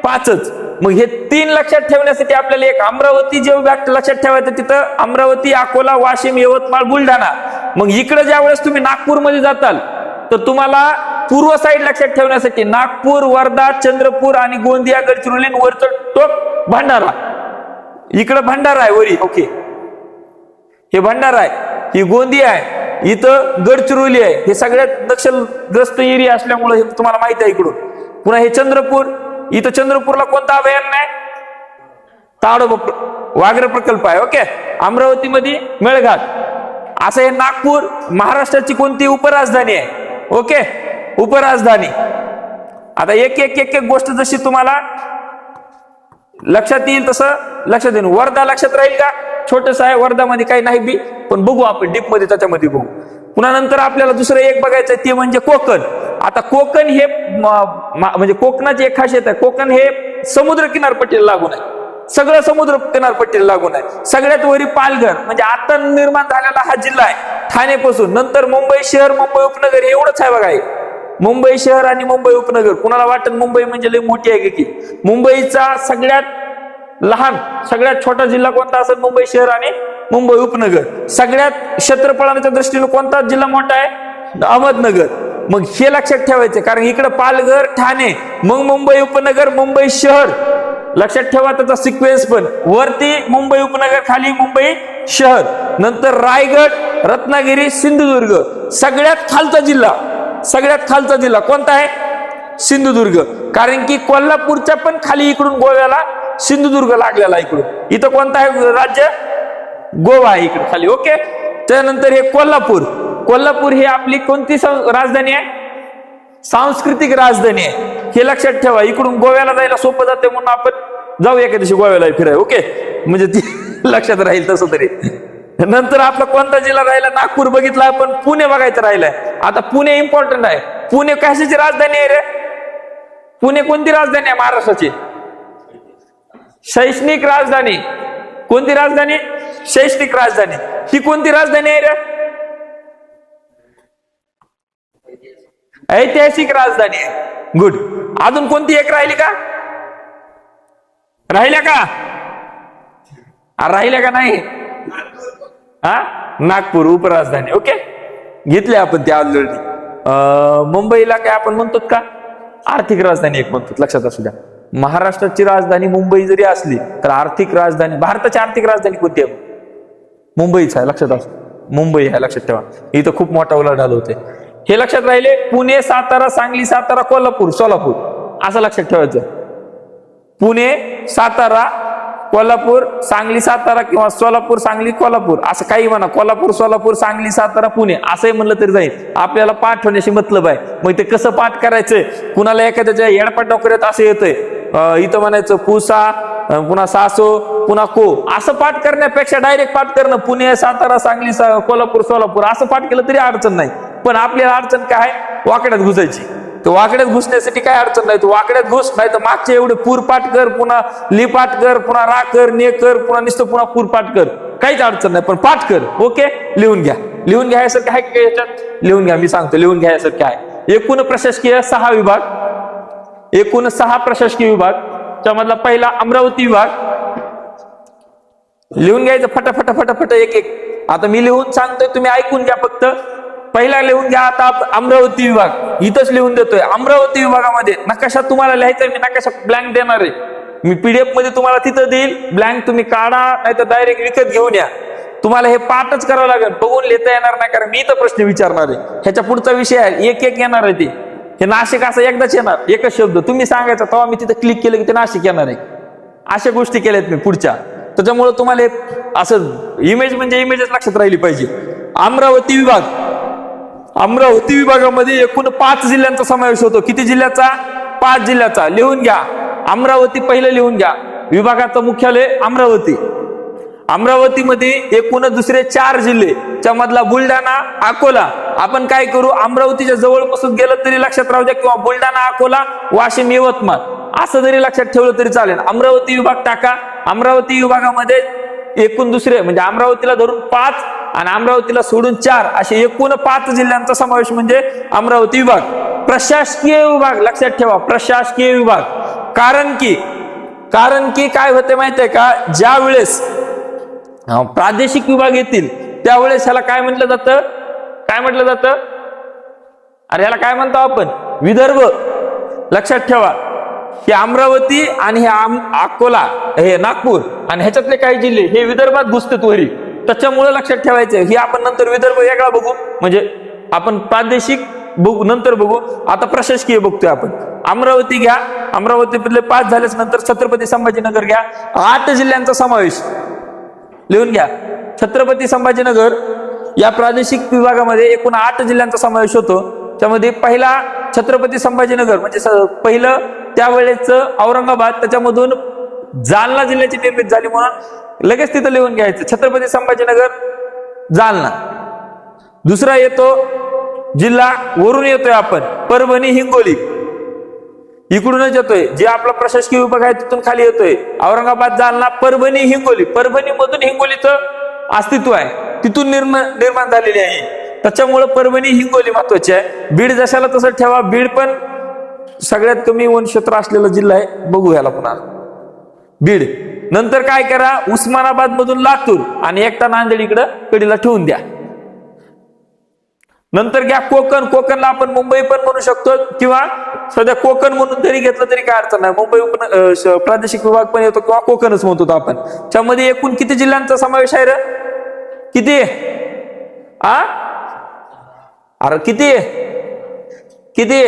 5च. मग हे 3 लक्षात ठेवण्यासाठी आपल्याला एक अमरावती जे लक्षात ठेवायचं, तिथं अमरावती, अकोला, वाशिम, यवतमाळ, बुलढाणा. मग इकडे ज्या वेळेस तुम्ही नागपूरमध्ये जाताल तर तुम्हाला पूर्व साईड लक्षात ठेवण्यासाठी नागपूर, वर्धा, चंद्रपूर आणि गोंदिया, गडचिरोली, वरचं टोक भंडारा. इकडे भंडारा आहे वरी. ओके, हे भंडारा आहे, ही गोंदिया आहे, इथं गडचिरोली आहे. हे सगळ्यात नक्षलग्रस्त एरिया असल्यामुळे हे तुम्हाला माहिती आहे इकडून. पुन्हा हे चंद्रपूर, इथं चंद्रपूरला कोणता अभयारण्य आहे, ताडोबा व्याघ्र प्रकल्प आहे. ओके, अमरावतीमध्ये मेळघाट. असं हे नागपूर महाराष्ट्राची कोणती उपराजधानी आहे. ओके, उपराजधानी. आता एक गोष्ट जशी तुम्हाला लक्षात येईल तसं लक्षात येईल. वर्धा लक्षात राहील का, छोटस आहे, वर्धामध्ये काही नाही बी, पण बघू आपण डीप मध्ये, त्याच्यामध्ये बघू. पुन्हा नंतर आपल्याला दुसरं एक बघायचं ते म्हणजे कोकण. आता कोकण हे म्हणजे कोकणाची एक खासियत आहे, कोकण हे समुद्र किनारपट्टीला लागून आहे, सगळं समुद्र किनारपट्टीला लागून आहे. सगळ्यात वरी पालघर म्हणजे आता निर्माण झालेला हा जिल्हा आहे ठाणेपासून. नंतर मुंबई शहर, मुंबई उपनगर एवढंच आहे बघा. मुंबई शहर आणि मुंबई उपनगर. कुणाला वाटत मुंबई म्हणजे लई मोठी आहे की. मुंबईचा सगळ्यात लहान सगळ्यात छोटा जिल्हा कोणता असेल? मुंबई शहर आणि मुंबई उपनगर. सगळ्यात क्षेत्रफळाच्या दृष्टीने कोणता जिल्हा मोठा आहे? अहमदनगर. मग हे लक्षात ठेवायचं, कारण इकडे पालघर, ठाणे, मग मुंबई उपनगर, मुंबई शहर. लक्षात ठेवा त्याचा सिक्वेन्स पण. वरती मुंबई उपनगर, खाली मुंबई शहर, नंतर रायगड, रत्नागिरी, सिंधुदुर्ग. सगळ्यात खालचा जिल्हा कोणता आहे? सिंधुदुर्ग. कारण की कोल्हापूरच्या पण खाली इकडून गोव्याला सिंधुदुर्ग लागलेला इकडून. इथं कोणता आहे राज्य? गोवा आहे इकडे खाली. ओके. त्यानंतर हे कोल्हापूर ही आपली कोणती राजधानी आहे? सांस्कृतिक राजधानी आहे. हे लक्षात ठेवा. इकडून गोव्याला जायला सोपं जाते म्हणून आपण जाऊ एका दिवशी गोव्याला फिराय. ओके, म्हणजे ती लक्षात राहील तसं तरी. नंतर आपला कोणता जिल्हा राहिला? नागपूर बघितला आपण. पुणे बघायचं राहिलंय. आता पुणे इम्पॉर्टंट आहे. पुणे कशाची राजधानी आहे रे? पुणे कोणती राजधानी आहे महाराष्ट्राची? शैक्षणिक राजधानी. कोणती राजधानी? शैक्षणिक राजधानी. ही कोणती राजधानी आहे रे? ऐतिहासिक राजधानी आहे. गुड. अजून कोणती एक राहिली का? राहिल्या का नाही? हा, नागपूर उपराजधानी. ओके, घेतले आपण ते ऑलरेडी. मुंबईला काय आपण म्हणतो का? आर्थिक राजधानी एक म्हणतो, लक्षात असू द्या. महाराष्ट्राची राजधानी मुंबई जरी असली तर आर्थिक राजधानी, भारताची आर्थिक राजधानी कोणती आहे? मुंबईच आहे, लक्षात असू. मुंबई आहे, लक्षात ठेवा. इथं खूप मोठा उलाढाल होते. हे लक्षात राहिले. पुणे, सातारा, सांगली, सातारा, कोल्हापूर, सोलापूर असं लक्षात ठेवायचं. पुणे, सातारा, कोल्हापूर, सांगली, सातारा, किंवा सोलापूर, सांगली, कोल्हापूर असं काही म्हणा. कोल्हापूर, सोलापूर, सांगली, सातारा, पुणे असंही म्हणलं तरी जाईल. आपल्याला पाठ होण्याशी मतलब आहे. मग ते कसं पाठ करायचंय? कुणाला एखाद्याच्या येडपाट डोक्यात असं येतंय, इथं म्हणायचं पुसा, पुन्हा सासो, पुन्हा को, असं पाठ करण्यापेक्षा डायरेक्ट पाठ करणं. पुणे, सातारा, सांगली, कोल्हापूर, सोलापूर असं पाठ केलं तरी अडचण नाही. पण आपल्याला अडचण काय? वाकड्यात घुसायची. तर वाकड्यात घुसण्यासाठी काय अडचण नाही. तू वाकड्यात घुस, नाही तर मागचे एवढे पूर पाठ कर, पुन्हा ली पाठ कर, पुन्हा रा कर, ने कर, पुन्हा नुसतं पुन्हा पूर पाठ कर. काहीच अडचण नाही, पण पाठ कर. ओके, लिहून घ्या यासारखं आहे का याच्यात? लिहून घ्या, मी सांगतो. लिहून घ्या यासारखं आहे. एकूण प्रशासकीय 6 विभाग, एकूण 6 प्रशासकीय विभाग. त्यामधला पहिला अमरावती विभाग. लिहून घ्यायचं फटाफट एक. आता मी लिहून सांगतोय, तुम्ही ऐकून घ्या फक्त. पहिला लिहून घ्या. आता अमरावती विभाग इथंच लिहून देतोय. अमरावती विभागामध्ये नकाशा तुम्हाला लिहायचा. मी नकाशा ब्लँक देणार आहे. मी पीडीएफ मध्ये तुम्हाला तिथं देईल. ब्लँक तुम्ही काढा, नाही तर डायरेक्ट विकत घेऊन या. तुम्हाला हे पाठच करावं लागेल, बघून लिहिता येणार नाही, कारण मी तर प्रश्न विचारणार आहे. ह्याच्या पुढचा विषय आहे, एक येणार आहे ते. हे नाशिक असं एकदाच येणार, एकच शब्द तुम्ही सांगायचा, तेव्हा मी तिथं क्लिक केलं की ते नाशिक येणार आहे. अशा गोष्टी केल्यात मी पुढच्या. त्याच्यामुळे तुम्हाला असं इमेज म्हणजे इमेजच लक्षात राहिली पाहिजे. अमरावती विभाग. अमरावती विभागामध्ये एकूण 5 जिल्ह्यांचा समावेश होतो. किती जिल्ह्याचा? 5 जिल्ह्याचा. लिहून घ्या. अमरावती पहिलं लिहून घ्या. विभागाचं मुख्यालय अमरावती. अमरावतीमध्ये एकूण दुसरे 4 जिल्हे, त्यामधला बुलढाणा, अकोला. आपण काय करू, अमरावतीच्या जवळपासून गेलं तरी लक्षात राहू द्या, किंवा बुलढाणा, अकोला, वाशिम, यवतमाळ असं जरी लक्षात ठेवलं तरी चालेल. अमरावती विभाग टाका. अमरावती विभागामध्ये एकूण दुसरे म्हणजे अमरावतीला धरून 5 आणि अमरावतीला सोडून 4 असे एकूण 5 जिल्ह्यांचा समावेश म्हणजे अमरावती विभाग. प्रशासकीय विभाग लक्षात ठेवा. प्रशासकीय विभाग. कारण की काय होते माहितीये का, ज्या वेळेस प्रादेशिक विभाग येतील त्यावेळेस ह्याला काय म्हटलं जातं? अरे ह्याला काय म्हणतो आपण? विदर्भ. लक्षात ठेवा. हे अमरावती आणि हे अकोला, हे नागपूर आणि ह्याच्यातले काही जिल्हे हे विदर्भात घुसतात वरी. त्याच्यामुळे लक्षात ठेवायचं. ही आपण नंतर विदर्भ वेगळा बघू, म्हणजे आपण प्रादेशिक बघू, नंतर बघू. आता प्रशासकीय बघतोय आपण. अमरावती घ्या. अमरावतीमधले 5 झाल्याच नंतर छत्रपती संभाजीनगर घ्या. 8 जिल्ह्यांचा समावेश. लिहून घ्या. छत्रपती संभाजीनगर या प्रादेशिक विभागामध्ये एकूण 8 जिल्ह्यांचा समावेश होतो. त्यामध्ये पहिला छत्रपती संभाजीनगर म्हणजे पहिलं त्यावेळेच औरंगाबाद, त्याच्यामधून जालना जिल्ह्याची निर्मिती झाली म्हणून लगेच तिथं लिहून घ्यायचं. छत्रपती संभाजीनगर, जालना. दुसरा येतो जिल्हा वरून येतोय आपण, परभणी, हिंगोली. इकडूनच येतोय. जे आपला प्रशासकीय विभाग आहे तिथून खाली येतोय. औरंगाबाद, जालना, परभणी, हिंगोली. परभणी मधून हिंगोलीचं अस्तित्व आहे, तिथून निर्माण झालेली आहे. त्याच्यामुळे परभणी, हिंगोली महत्वाची आहे. बीड जशाला तसं ठेवा. बीड पण सगळ्यात कमी वनक्षेत्र असलेला जिल्हा आहे. बघू याला पुन्हा बीड. नंतर काय करा, उस्मानाबाद मधून लातूर आणि एकटा नांदेड इकडं कडीला ठेवून द्या. नंतर घ्या कोकण. कोकणला आपण मुंबई पण म्हणू शकतो किंवा सध्या कोकण म्हणून जरी घेतलं तरी काय अडचण नाही. मुंबई प्रादेशिक विभाग पण येतो किंवा कोकणच म्हणतो आपण. त्यामध्ये एकूण किती जिल्ह्यांचा समावेश आहे रे? किती आ अरे किती किती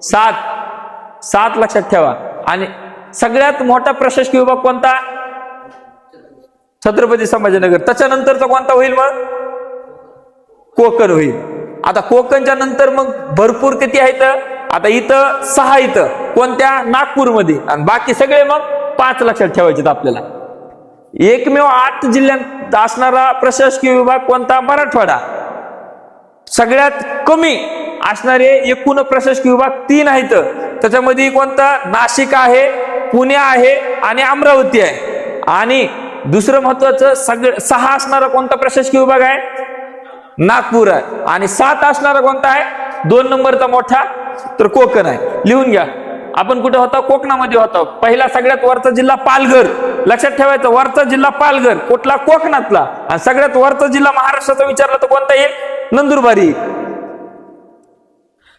7 लक्षात ठेवा. आणि सगळ्यात मोठा प्रशासकीय विभाग कोणता? छत्रपती संभाजीनगर. त्याच्यानंतरचा कोणता होईल मग? कोकण होईल. आता कोकणच्या नंतर मग भरपूर किती आहेत? आता इथं 6 इथं कोणत्या? नागपूरमध्ये. आणि बाकी सगळे मग 5 लक्षात ठेवायचे आपल्याला. एकमेव 8 जिल्ह्यात असणारा प्रशासकीय विभाग कोणता? मराठवाडा. सगळ्यात कमी असणारे एकूण प्रशासकीय विभाग 3 आहेत. त्याच्यामध्ये कोणता? नाशिक आहे, पुणे आहे आणि अमरावती आहे. आणि दुसरं महत्वाचं 6 असणारा कोणता प्रशासकीय विभाग आहे? नागपूर आहे. आणि 7 असणारा कोणता आहे? 2 नंबरचा मोठा तर कोकण आहे. लिहून घ्या. आपण कुठे होता? कोकणामध्ये होता. पहिला सगळ्यात वरचा जिल्हा पालघर. लक्षात ठेवायचं, वरचा जिल्हा पालघर. कुठला? कोकणातला. आणि सगळ्यात वरचा जिल्हा महाराष्ट्राचा विचारला तर कोणता येईल? नंदुरबार येईल.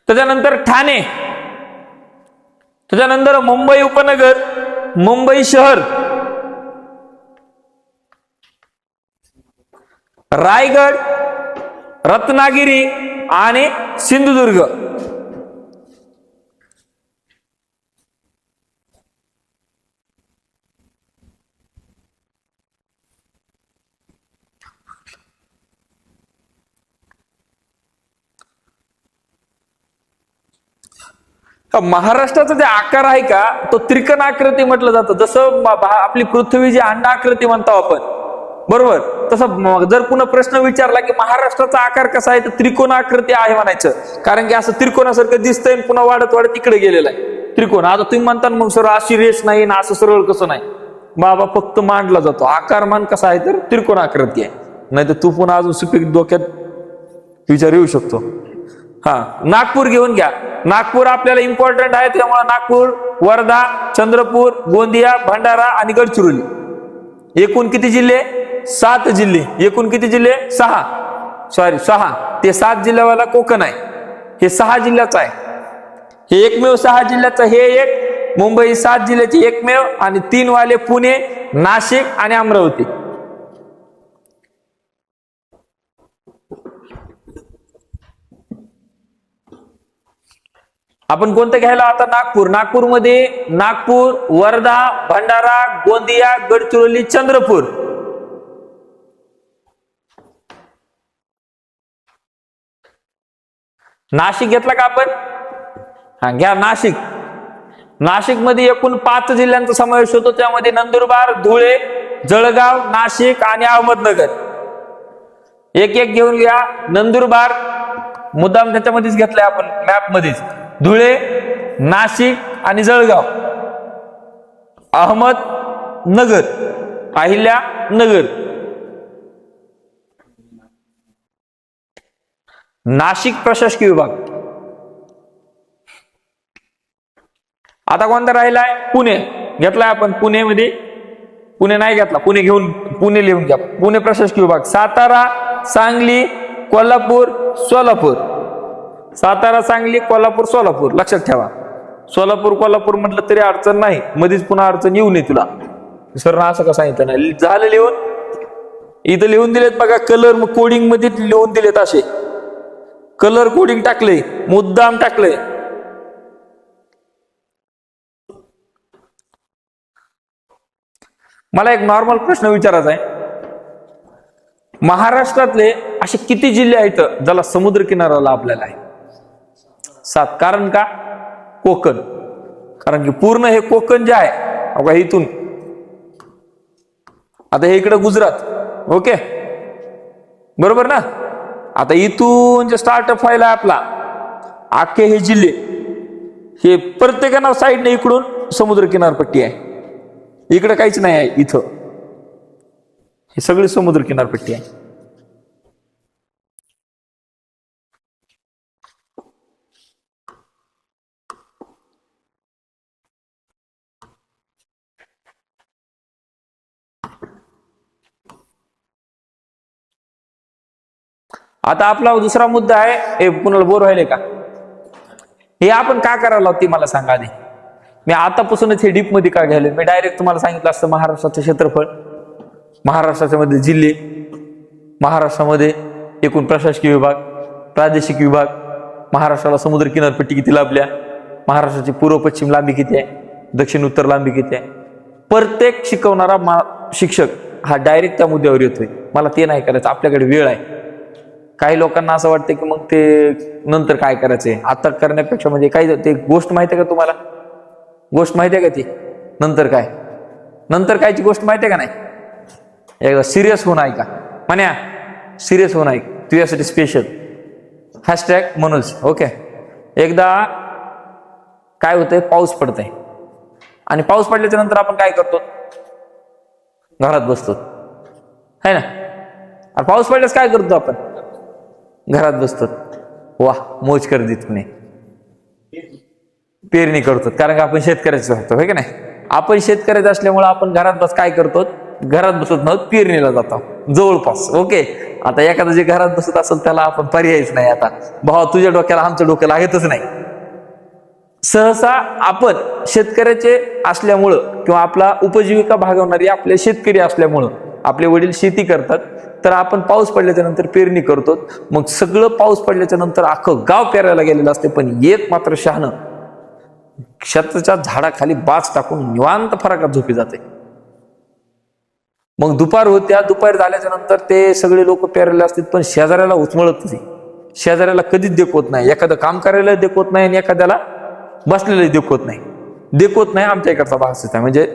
त्याच्यानंतर ठाणे. त्याच्यानंतर मुंबई उपनगर, मुंबई शहर, रायगड, रत्नागिरी आणि सिंधुदुर्ग. महाराष्ट्राचा जे आकार आहे का तो त्रिकोण आकृती म्हटलं जातं. जसं आपली पृथ्वी जी अंडा आकृती म्हणतो आपण, बरोबर, तसं जर पुन्हा प्रश्न विचारला की महाराष्ट्राचा आकार कसा आहे तर त्रिकोण आकृती आहे म्हणायचं. कारण की असं त्रिकोणासारखं दिसतंय पुन्हा वाढत वाढत इकडे गेलेलं आहे त्रिकोण. आता तुम्ही म्हणता मग सर अशी रेष नाही ना असं सरळ कसं नाही? बाबा फक्त मांडला जातो. आकारमान कसा आहे तर त्रिकोण आकृती आहे. नाही तर तू पुन्हा अजून सुपीक डोक्यात विचार येऊ शकतो. नागपूर घेऊन घ्या. नागपूर आपल्याला इम्पॉर्टंट आहे, त्यामुळे नागपूर, वर्धा, चंद्रपूर, गोंदिया, भंडारा आणि गडचिरोली. एकूण किती जिल्हे? 7 जिल्हे. एकूण किती जिल्हे? 6. ते 7 जिल्ह्यावाला कोकण आहे. हे 6 जिल्ह्याचं आहे. हे एकमेव 6 जिल्ह्याचं. हे एक मुंबई 7 जिल्ह्याची एकमेव. आणि 3 वाले पुणे, नाशिक आणि अमरावती. आपण कोणतं घ्यायला? आता नागपूर. नागपूरमध्ये नागपूर, वर्धा, भंडारा, गोंदिया, गडचिरोली, चंद्रपूर. नाशिक घेतला का आपण? घ्या नाशिक. नाशिक मध्ये एकूण 5 जिल्ह्यांचा समावेश होतो. त्यामध्ये नंदुरबार, धुळे, जळगाव, नाशिक आणि अहमदनगर. एक एक घेऊन घ्या. नंदुरबार मुद्दाम त्याच्यामध्येच घेतलाय आपण मॅप मध्येच. धुळे, नाशिक आणि जळगाव, अहमदनगर, अहिल्यानगर. नाशिक प्रशासकीय विभाग. आता कोणता राहिलाय? पुणे घेतलाय आपण. पुणे मध्ये पुणे नाही घेतला. पुणे लिहून घ्या. पुणे प्रशासकीय विभाग. सातारा, सांगली, कोल्हापूर, सोलापूर. सातारा, सांगली, कोल्हापूर, सोलापूर. लक्षात ठेवा. कोल्हापूर म्हटलं तरी अडचण नाही. मध्येच पुन्हा अडचण येऊ नये तुला. सर असं का सांगितलं नाही? झालं लिहून. इथं लिहून दिलेत बघा. कलर कोडिंग मध्ये लिहून दिलेत. असे कलर कोडिंग टाकले, मुद्दाम टाकले. मला एक नॉर्मल प्रश्न विचारायचा आहे. महाराष्ट्रातले असे किती जिल्हे आहेत ज्याला समुद्र किनारा लाभलेला आहे? 7. कारण का? कोकण. कारण की पूर्ण हे कोकण जे आहे बघा इथून आता हे इकडे गुजरात. ओके, बरोबर ना? आता इथून जे स्टार्टअप व्हायला आपला अख्खे हे जिल्हे हे प्रत्येकाना साईडने इकडून समुद्र किनारपट्टी आहे, इकडे काहीच नाही आहे. इथं हे सगळी समुद्र किनारपट्टी आहे. आता आपला दुसरा मुद्दा आहे, हे कुणाला बोर व्हायले का? हे आपण का करायला ती मला सांगा आधी. मी आतापासूनच हे डीप मध्ये का घ्यायला? मी डायरेक्ट तुम्हाला सांगितलं असतं महाराष्ट्राचं क्षेत्रफळ, महाराष्ट्राच्या मध्ये जिल्हे, महाराष्ट्रामध्ये एकूण प्रशासकीय विभाग, प्रादेशिक विभाग, महाराष्ट्राला समुद्र किनारपट्टी किती लाभल्या, महाराष्ट्राची पूर्व पश्चिम लांबी किती आहे, दक्षिण उत्तर लांबी किती आहे. प्रत्येक शिकवणारा शिक्षक हा डायरेक्ट त्या मुद्द्यावर येतोय. मला ते नाही करायचं, आपल्याकडे वेळ आहे. काही लोकांना असं वाटतं की मग ते नंतर काय करायचंय, आता करण्यापेक्षा म्हणजे काय ते गोष्ट माहिती आहे का तुम्हाला? गोष्ट माहिती आहे का ती नंतर काय? नंतर कायची गोष्ट माहिती आहे का नाही? एकदा सिरियस होऊन ऐका म्हण्या, सिरियस होऊन ऐक, तुझ्यासाठी स्पेशल हॅशटॅग मनोज. ओके, एकदा काय होतंय, पाऊस पडतंय आणि पाऊस पडल्याच्या नंतर आपण काय करतो? घरात बसतो, है ना? आणि पाऊस पडल्यास काय करतो आपण? घरात बसतो. वाह, मोज कर देत म्हणे, पेरणी करतो. कारण का आपण शेतकऱ्याचं होतो, होय का नाही? आपण शेतकऱ्याचं असल्यामुळे आपण घरात काय करतो? घरात बसत नव्हत, पेरणीला जातो जवळपास. ओके, आता एखादा जे घरात बसत असेल त्याला आपण पर्यायच नाही. आता भावा तुझ्या डोक्याला आमच्या डोक्याला लागतच नाही. सहसा आपण शेतकऱ्याचे असल्यामुळं किंवा आपला उपजीविका भागवणारी आपले शेतकरी असल्यामुळं, आपले वडील शेती करतात, तर आपण पाऊस पडल्याच्या नंतर पेरणी करतो. मग सगळं पाऊस पडल्याच्या नंतर अख्खं गाव पेरायला गेलेलं असते, पण एक मात्र शहाणं शेताच्या झाडाखाली बाज टाकून निवांत फरकात झोपी जाते. मग दुपार होत्या, दुपार झाल्याच्या नंतर ते सगळे लोक पेरलेले असतात, पण शेजाऱ्याला उचमळत नाही, शेजाऱ्याला कधीच देखवत नाही. एखादं काम करायला देखवत नाही आणि एखाद्याला बसलेलं देखवत नाही. देखवत नाही आमच्या इकडचा भाग आहे, म्हणजे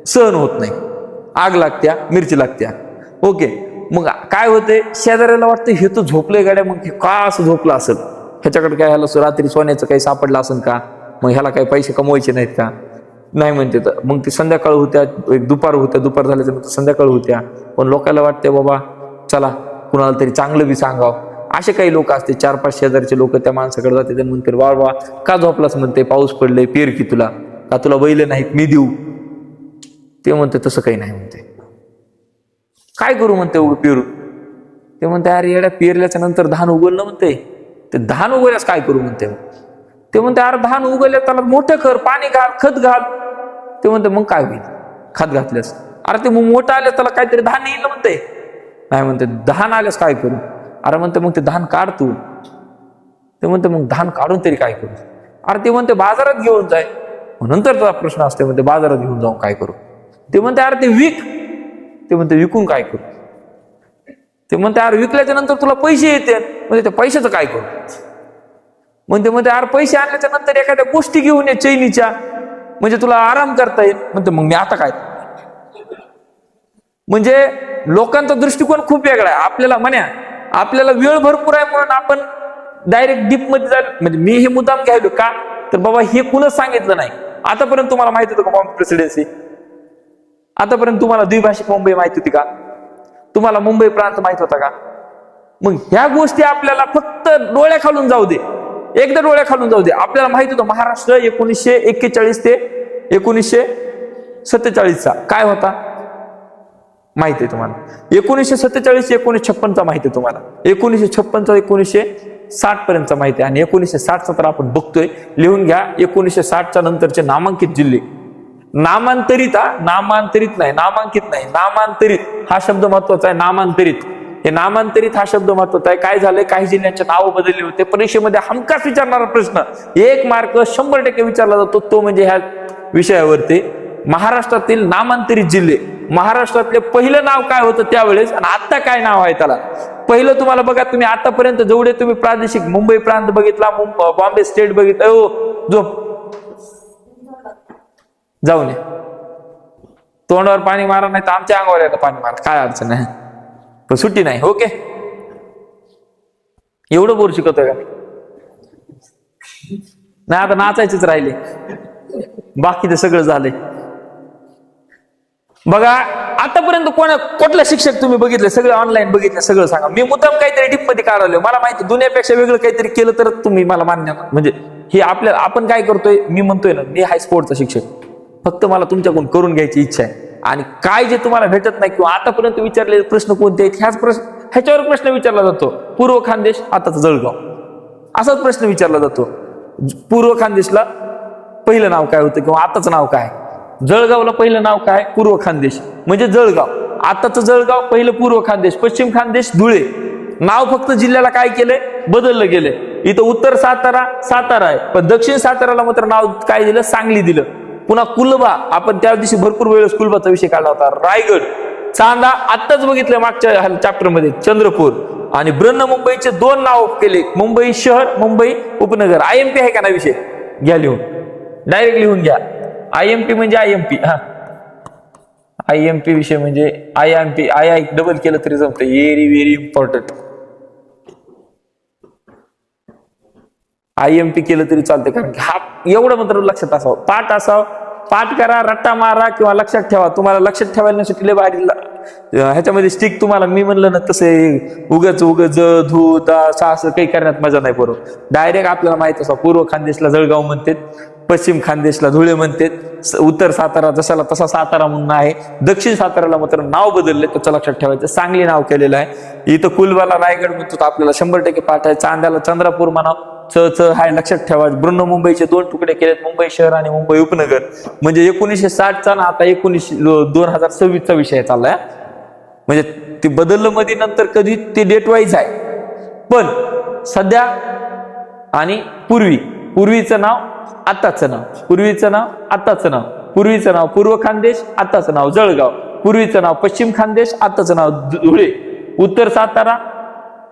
सहन होत नाही. आग लागत्या, मिरची लागत्या. ओके, मग काय होते, शेजाऱ्याला वाटतं हे तर झोपलंय गाड्या, मग हे का असं झोपलं असेल, ह्याच्याकडे काय ह्याला रात्री सोन्याचं काही सापडलं असेल का, मग ह्याला काही पैसे कमवायचे नाहीत का? नाही म्हणते. तर मग ती संध्याकाळ होत्या, एक दुपार होत्या, दुपार झाल्याच्या नंतर संध्याकाळ होत्या, पण लोकांना वाटते बाबा चला कुणाला तरी चांगलं बी सांगावं. असे काही लोक असते, 4-5 शेजारचे लोक त्या माणसाकडे जाते, म्हणते वा वा का झोपलास, म्हणते पाऊस पडले, पेर की तुला, का तुला बैल नाहीत मी देऊ? ते म्हणते तसं काही नाही. म्हणते काय करू, म्हणते उभं पेरू. ते म्हणते अरे येड्या, पेरल्याच्या नंतर धान उगवलं, म्हणते ते धान उगवल्यास काय करू, म्हणते. ते म्हणते अरे धान उगवल्या त्याला मोठं कर, पाणी घाल, खत घाल. ते म्हणते मग काय होईल खत घातल्यास? अरे ते मग मोठं आल्यास त्याला काहीतरी धान येईल, म्हणते. नाही म्हणते धान आल्यास काय करू? अरे म्हणते मग ते धान काढ तू. ते म्हणते मग धान काढून तरी काय करू? अरे ते म्हणते बाजारात घेऊन जाय. नंतर तुझा प्रश्न असते, म्हणते बाजारात घेऊन जाऊन काय करू? ते म्हणते अरे ते विक. ते म्हणते विकून काय करू? ते म्हणते अरे विकल्याच्या नंतर तुला पैसे येते, म्हणजे त्या पैशाचं काय करू? म्हणते अरे पैसे आणल्याच्या नंतर एखाद्या गोष्टी घेऊन ये चैनीच्या, म्हणजे तुला आराम करता येईल. म्हणते मग मी आता काय? म्हणजे लोकांचा दृष्टिकोन खूप वेगळा आहे. आपल्याला म्हण्या, आपल्याला वेळ भरपूर आहे म्हणून आपण डायरेक्ट डीप मध्ये जाईल. म्हणजे मी हे मुद्दाम घ्यायलो का, तर बाबा हे कुणच सांगितलं नाही. आतापर्यंत तुम्हाला माहिती होतं का बॉम्बे प्रेसिडेन्सी? आतापर्यंत तुम्हाला द्विभाषिक मुंबई माहिती होती का? तुम्हाला मुंबई प्रांत माहित होता का? मग ह्या गोष्टी आपल्याला फक्त डोळ्या खालून जाऊ दे, एकदा डोळ्या खालून जाऊ दे. आपल्याला माहित होतं महाराष्ट्र 1941 ते 1947 काय होता माहिती आहे तुम्हाला? 1947 1956 माहिती आहे तुम्हाला? 1956 1960 पर्यंत माहिती आहे. आणि 1960 तर आपण बघतोय, लिहून घ्या. 1960 नंतरचे नामांकित जिल्हे, नामांतरित, नामांतरित नाही, नामांकित नाही, नामांतरित हा शब्द महत्वाचा आहे. नामांतरित, हे नामांतरित हा शब्द महत्वाचा आहे. काय झालंय, काही जिल्ह्यांचे नाव बदलले होते. परीक्षेमध्ये हमखास विचारणारा प्रश्न, 1 मार्क 100% विचारला जातो, तो म्हणजे ह्या विषयावरती महाराष्ट्रातील नामांतरित जिल्हे. महाराष्ट्रातले पहिलं नाव काय होतं त्यावेळेस आणि आता काय नाव आहे त्याला? पहिलं तुम्हाला बघा, तुम्ही आतापर्यंत जेवढे तुम्ही प्रादेशिक, मुंबई प्रांत बघितला, बॉम्बे स्टेट बघितलं, झोप जाऊन तोंडावर पाणी मारा, नाही तर आमच्या अंगावर येतं पाणी मारा, काय अडचण आहे, पण सुट्टी नाही. ओके, एवढं बोर शिकवतोय का? नाही आता नाचायचेच राहिले, बाकी ते सगळं झालंय. बघा आतापर्यंत कुठला शिक्षक तुम्ही बघितले? सगळं ऑनलाईन बघितलं, सगळं सांगा. मी मुद्दाम काहीतरी टिप मध्ये काढवलं, मला माहिती दुनियापेक्षा वेगळं काहीतरी केलं तर तुम्ही मला मान्य, म्हणजे हे आपल्याला आपण काय करतोय. मी म्हणतोय ना, मी हाय स्पोर्टचा शिक्षक, फक्त मला तुमच्याकडून करून घ्यायची इच्छा आहे. आणि काय जे तुम्हाला भेटत नाही किंवा आतापर्यंत विचारलेले प्रश्न कोणते आहेत ह्याच्यावर प्रश्न विचारला जातो. पूर्व खानदेश, आताच जळगाव, असाच प्रश्न विचारला जातो. पूर्व खानदेशला पहिलं नाव काय होतं किंवा आताचं नाव काय? जळगावला पहिलं नाव काय? पूर्व खानदेश, म्हणजे जळगाव. आताचं जळगाव, पहिलं पूर्व खानदेश, पश्चिम खानदेश, धुळे. नाव फक्त जिल्ह्याला काय केलंय? बदललं गेलंय. इथं उत्तर सातारा सातारा आहे, पण दक्षिण साताराला मात्र नाव काय दिलं? सांगली दिलं. पुन्हा कुलबा, आपण त्या दिवशी भरपूर वेळेस कुलबाचा विषय काढला होता. रायगड, चांदा, आत्ताच बघितलं मागच्या चॅप्टर मध्ये, चंद्रपूर. आणि मुंबईचे 2 नाव केले, मुंबई शहर, मुंबई उपनगर. IMP आहे का ना विषय? घ्या लिहून, डायरेक्ट लिहून घ्या. IMP म्हणजे IMP, हा IMP विषय म्हणजे IMP, आय डबल केलं तरी जमतं. Very very important. IMP केलं तरी चालतं, कारण हा एवढं मात्र लक्षात असावं, पाठ असावं. पाठ करा, रट्टा मारा किंवा लक्षात ठेवा. तुम्हाला लक्षात ठेवायला नसेल भारी ह्याच्यामध्ये स्टिक, तुम्हाला मी म्हणलं ना तसे उगच धू दा असं काही करण्यात मजा नाही. बरोबर, डायरेक्ट आपल्याला माहित असावं. पूर्व खानदेशला जळगाव म्हणतात, पश्चिम खानदेशला धुळे म्हणतात, उत्तर सातारा जसाला तसा सातारा म्हणून आहे, दक्षिण साताराला मात्र नाव बदलले, त्याचं लक्षात ठेवायचं. सांगली नाव केलेलं आहे. इथं कुलबाला रायगड म्हणतो, आपल्याला 100% पाठ आहे. चांद्याला चंद्रपूर म्हणाव, च हाय लक्षात ठेवायचं. मुंबईचे 2 तुकडे केलेत, मुंबई शहर आणि मुंबई उपनगर. म्हणजे 1960चा ना आता 2026चा विषय चाललाय. म्हणजे ते बदललं मध्ये, नंतर कधी ते डेट वाईज आहे. पण सध्या आणि पूर्वीचं नाव, आताचं नाव, पूर्वीचं नाव, आताचं नाव. पूर्वीचं नाव पूर्व खानदेश, आताचं नाव जळगाव. पूर्वीचं नाव पश्चिम खानदेश, आताचं नाव धुळे. उत्तर सातारा,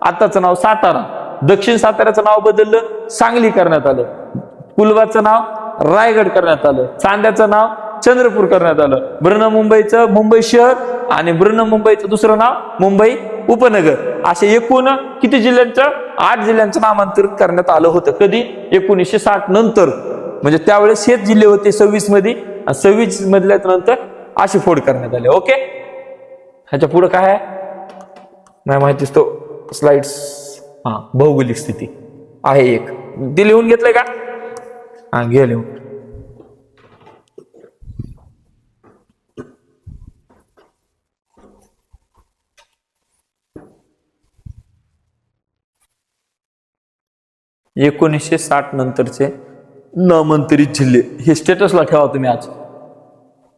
आताचं नाव सातारा. दक्षिण साताऱ्याचं नाव बदललं, सांगली करण्यात आलं. कुलबाचं नाव रायगड करण्यात आलं. चांद्याचं नाव चंद्रपूर करण्यात आलं. मुंबईचं मुंबई शहर आणि मुंबईचं दुसरं नाव मुंबई उपनगर. असे एकूण किती जिल्ह्यांचं? 8 जिल्ह्यांचं नामांतरित करण्यात आलं होतं. कधी? 1960 नंतर. म्हणजे त्यावेळेस हेच जिल्हे होते 26 मध्ये, 26 मधल्या नंतर अशी फोड करण्यात आली. ओके, ह्याच्या पुढे काय आहे नाही माहितीच, तो स्लाइड्स. हा, भौगोलिक स्थिती आहे एक, ते लिहून घेतलंय का? हा, घे लिहून. (1960) नंतरचे नामांतरित जिल्हे. हे स्टेटसला ठेवा तुम्ही. आज